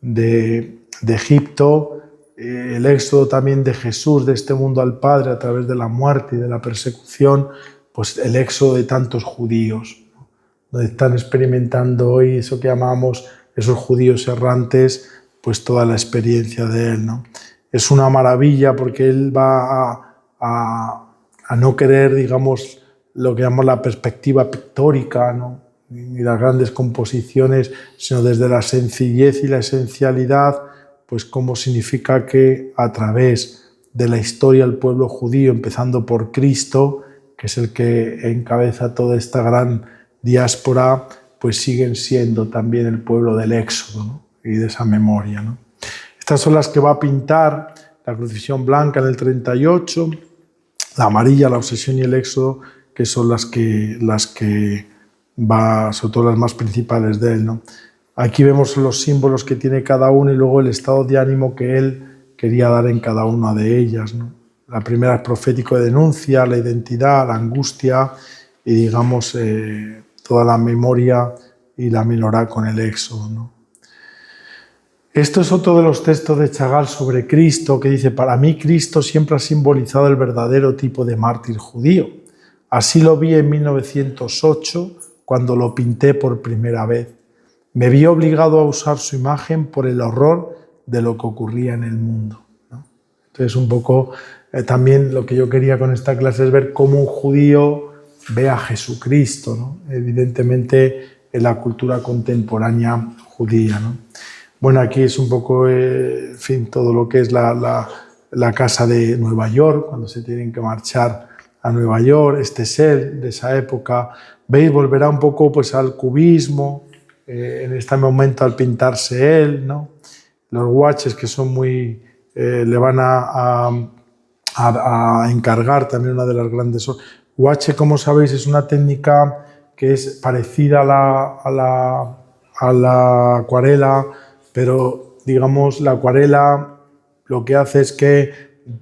de Egipto, el éxodo también de Jesús de este mundo al Padre a través de la muerte y de la persecución, pues el éxodo de tantos judíos, ¿no? Donde están experimentando hoy eso que llamamos esos judíos errantes, pues toda la experiencia de él, ¿no? Es una maravilla porque él va a no querer, digamos, lo que llamamos la perspectiva pictórica, ¿no? Ni las grandes composiciones, sino desde la sencillez y la esencialidad, pues cómo significa que a través de la historia del pueblo judío, empezando por Cristo, que es el que encabeza toda esta gran diáspora, pues siguen siendo también el pueblo del Éxodo, ¿no? Y de esa memoria, ¿no? Estas son las que va a pintar la crucifixión blanca en el 38, la amarilla, la obsesión y el éxodo, que son las que va, sobre todo las más principales de él, ¿no? Aquí vemos los símbolos que tiene cada uno y luego el estado de ánimo que él quería dar en cada una de ellas, ¿no? La primera es profético de denuncia, la identidad, la angustia y, digamos, toda la memoria y la menorá con el éxodo, ¿no? Esto es otro de los textos de Chagall sobre Cristo, que dice: para mí Cristo siempre ha simbolizado el verdadero tipo de mártir judío. Así lo vi en 1908, cuando lo pinté por primera vez. Me vi obligado a usar su imagen por el horror de lo que ocurría en el mundo, ¿no? Entonces, un poco también lo que yo quería con esta clase es ver cómo un judío ve a Jesucristo, ¿no? Evidentemente en la cultura contemporánea judía, ¿no? Bueno, aquí es un poco, en fin, todo lo que es la casa de Nueva York, cuando se tienen que marchar a Nueva York. Este es él, de esa época. Veis, volverá un poco pues al cubismo, en este momento al pintarse él, ¿no? Los guaches que son muy... le van a encargar también una de las grandes... Guache, como sabéis, es una técnica que es parecida a la acuarela, pero, digamos, la acuarela lo que hace es que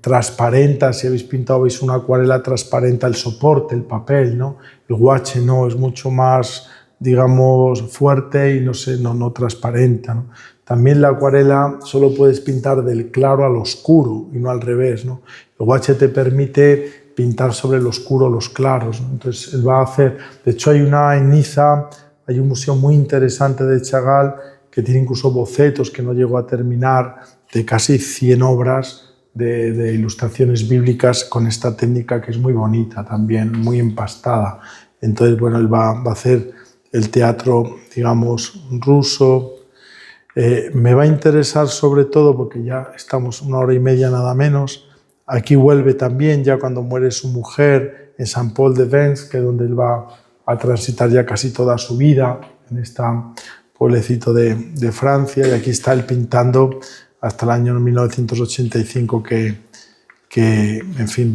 transparenta, si habéis pintado, veis una acuarela, transparenta el soporte, el papel, ¿no? El guache no, es mucho más, digamos, fuerte y no transparenta, ¿no? También la acuarela solo puedes pintar del claro al oscuro y no al revés, ¿no? El guache te permite pintar sobre el oscuro los claros, ¿no? Entonces él va a hacer, de hecho en Niza hay un museo muy interesante de Chagall que tiene incluso bocetos que no llegó a terminar, de casi 100 obras de ilustraciones bíblicas con esta técnica que es muy bonita también, muy empastada. Entonces, bueno, él va a hacer el teatro, digamos, ruso. Me va a interesar sobre todo, porque ya estamos 1 hora y media nada menos, aquí vuelve también ya cuando muere su mujer en Saint-Paul-de-Vence, que es donde él va a transitar ya casi toda su vida, en este pueblecito de Francia, y aquí está él pintando hasta el año 1985 que en fin,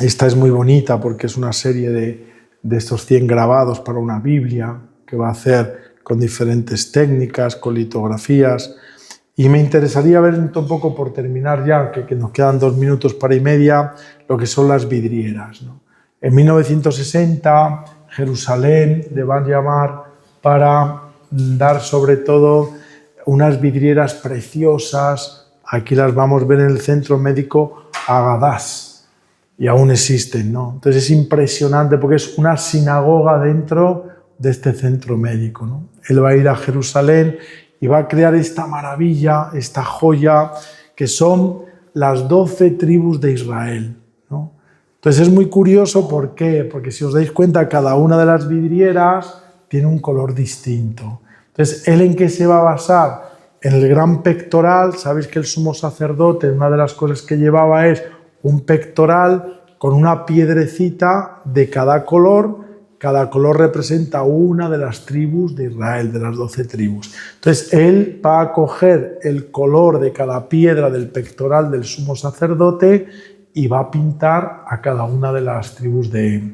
esta es muy bonita porque es una serie de estos 100 grabados para una Biblia que va a hacer con diferentes técnicas, con litografías. Y me interesaría ver un poco, por terminar ya, que nos quedan 2 minutos para y media, lo que son las vidrieras, ¿no? En 1960, Jerusalén le van a llamar para dar sobre todo unas vidrieras preciosas. Aquí las vamos a ver en el Centro Médico Agadás, y aún existen, ¿no? Entonces es impresionante porque es una sinagoga dentro de este centro médico, ¿no? Él va a ir a Jerusalén y va a crear esta maravilla, esta joya, que son las 12 tribus de Israel, ¿no? Entonces es muy curioso, ¿por qué? Porque si os dais cuenta, cada una de las vidrieras tiene un color distinto. Entonces, ¿él en qué se va a basar? En el gran pectoral. Sabéis que el sumo sacerdote, una de las cosas que llevaba es un pectoral con una piedrecita de cada color. Cada color representa una de las tribus de Israel, de las 12 tribus. Entonces, él va a coger el color de cada piedra del pectoral del sumo sacerdote y va a pintar a cada una de las tribus de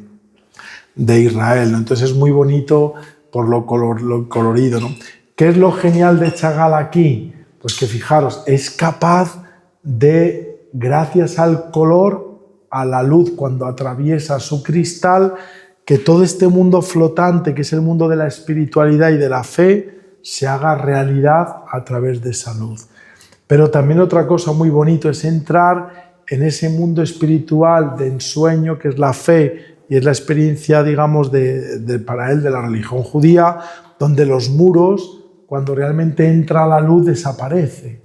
Israel, ¿no? Entonces es muy bonito por lo colorido, ¿no? ¿Qué es lo genial de Chagall aquí? Pues que fijaros, es capaz de, gracias al color, a la luz cuando atraviesa su cristal, que todo este mundo flotante, que es el mundo de la espiritualidad y de la fe, se haga realidad a través de esa luz. Pero también otra cosa muy bonita es entrar en ese mundo espiritual de ensueño, que es la fe, y es la experiencia, digamos, para él de la religión judía, donde los muros, cuando realmente entra la luz, desaparece.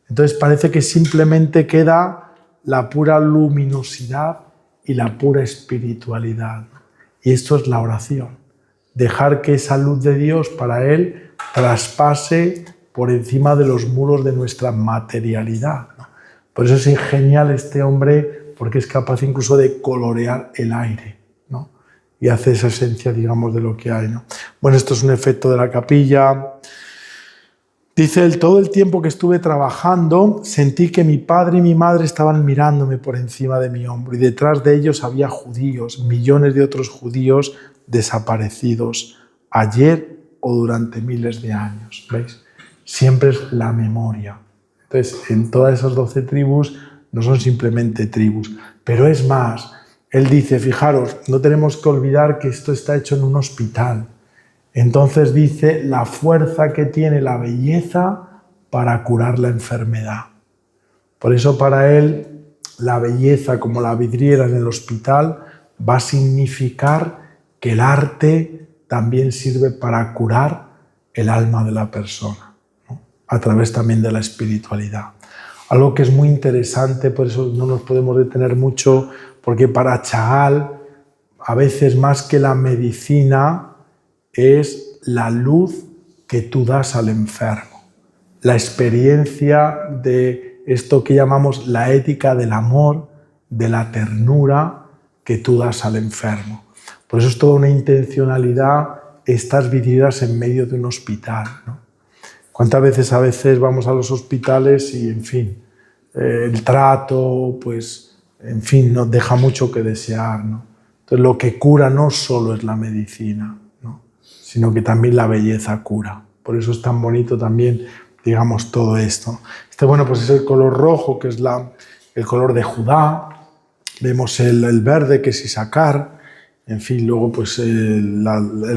Entonces parece que simplemente queda la pura luminosidad y la pura espiritualidad. Y esto es la oración. Dejar que esa luz de Dios para él traspase por encima de los muros de nuestra materialidad, ¿no? Por eso es genial este hombre, porque es capaz incluso de colorear el aire, ¿no? Y hace esa esencia, digamos, de lo que hay, ¿no? Bueno, esto es un efecto de la capilla. Dice él, todo el tiempo que estuve trabajando, sentí que mi padre y mi madre estaban mirándome por encima de mi hombro y detrás de ellos había judíos, millones de otros judíos desaparecidos ayer o durante miles de años. ¿Veis? Siempre es la memoria. Entonces, en todas esas 12 tribus no son simplemente tribus, pero es más. Él dice, fijaros, no tenemos que olvidar que esto está hecho en un hospital. Entonces dice la fuerza que tiene la belleza para curar la enfermedad. Por eso para él la belleza como la vidriera en el hospital va a significar que el arte también sirve para curar el alma de la persona, ¿no? A través también de la espiritualidad. Algo que es muy interesante, por eso no nos podemos detener mucho, porque para Chagall a veces más que la medicina es la luz que tú das al enfermo, la experiencia de esto que llamamos la ética del amor, de la ternura que tú das al enfermo. Por eso es toda una intencionalidad estas vidrieras en medio de un hospital, ¿no? ¿Cuántas veces a veces vamos a los hospitales y, en fin, el trato, pues, en fin, nos deja mucho que desear, ¿no? Entonces, lo que cura no solo es la medicina, sino que también la belleza cura. Por eso es tan bonito también, digamos, todo esto. Bueno, pues es el color rojo, que es el color de Judá. Vemos el verde, que es Isaacar. En fin, luego pues el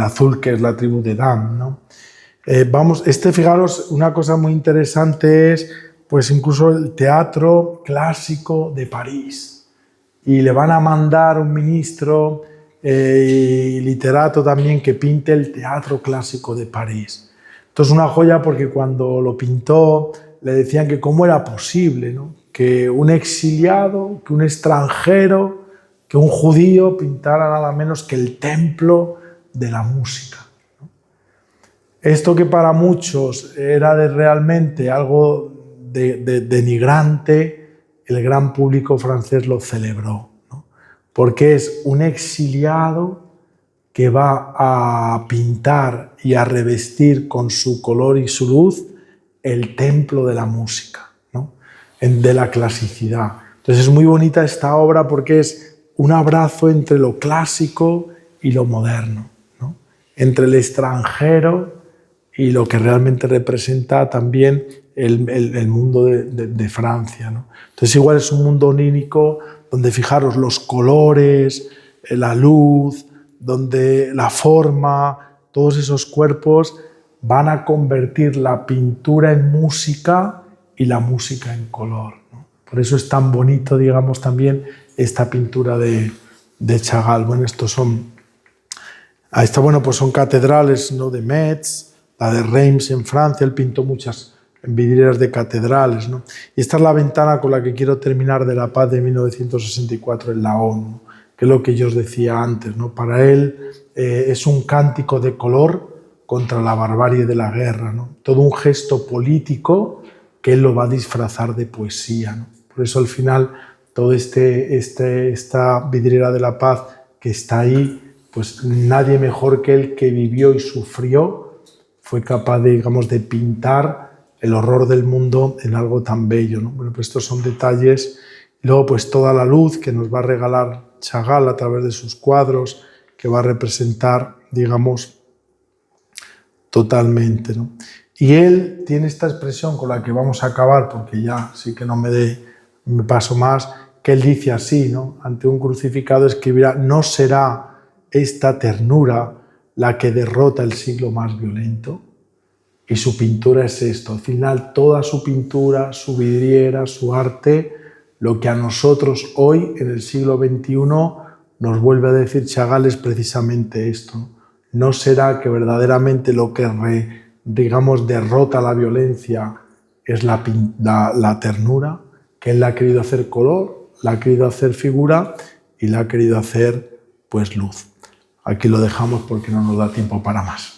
azul, que es la tribu de Dan, ¿no? Fijaros, una cosa muy interesante es, pues incluso el teatro clásico de París. Y le van a mandar un ministro y literato también que pinte el teatro clásico de París. Esto es una joya porque cuando lo pintó le decían que cómo era posible, ¿no? Que un exiliado, que un extranjero, que un judío pintara nada menos que el templo de la música, ¿no? Esto que para muchos era realmente algo denigrante, el gran público francés lo celebró, porque es un exiliado que va a pintar y a revestir con su color y su luz el templo de la música, ¿no? De la clasicidad. Entonces es muy bonita esta obra porque es un abrazo entre lo clásico y lo moderno, ¿no? Entre el extranjero y lo que realmente representa también el mundo de Francia, ¿no? Entonces igual es un mundo onírico donde, fijaros, los colores, la luz, donde la forma, todos esos cuerpos van a convertir la pintura en música y la música en color, ¿no? Por eso es tan bonito, digamos, también esta pintura de Chagall. Bueno, bueno, pues son catedrales, ¿no? De Metz, la de Reims en Francia, él pintó muchas vidrieras de catedrales, ¿no? Y esta es la ventana con la que quiero terminar de la paz de 1964 en la ONU, que es lo que yo os decía antes, ¿no? Para él es un cántico de color contra la barbarie de la guerra, ¿no? Todo un gesto político que él lo va a disfrazar de poesía, ¿no? Por eso al final toda esta vidriera de la paz que está ahí, pues nadie mejor que él, que vivió y sufrió, fue capaz de, digamos, de pintar el horror del mundo en algo tan bello, ¿no? Bueno, pues estos son detalles. Y luego pues toda la luz que nos va a regalar Chagall a través de sus cuadros, que va a representar, digamos, totalmente, ¿no? Y él tiene esta expresión con la que vamos a acabar, porque ya sí que no me paso más, que él dice así, ¿no? Ante un crucificado escribirá: no será esta ternura la que derrota el siglo más violento. Y su pintura es esto. Al final, toda su pintura, su vidriera, su arte, lo que a nosotros hoy, en el siglo XXI, nos vuelve a decir Chagall es precisamente esto. No será que verdaderamente lo que, digamos, derrota la violencia es la ternura, que él la ha querido hacer color, la ha querido hacer figura y la ha querido hacer, pues, luz. Aquí lo dejamos porque no nos da tiempo para más.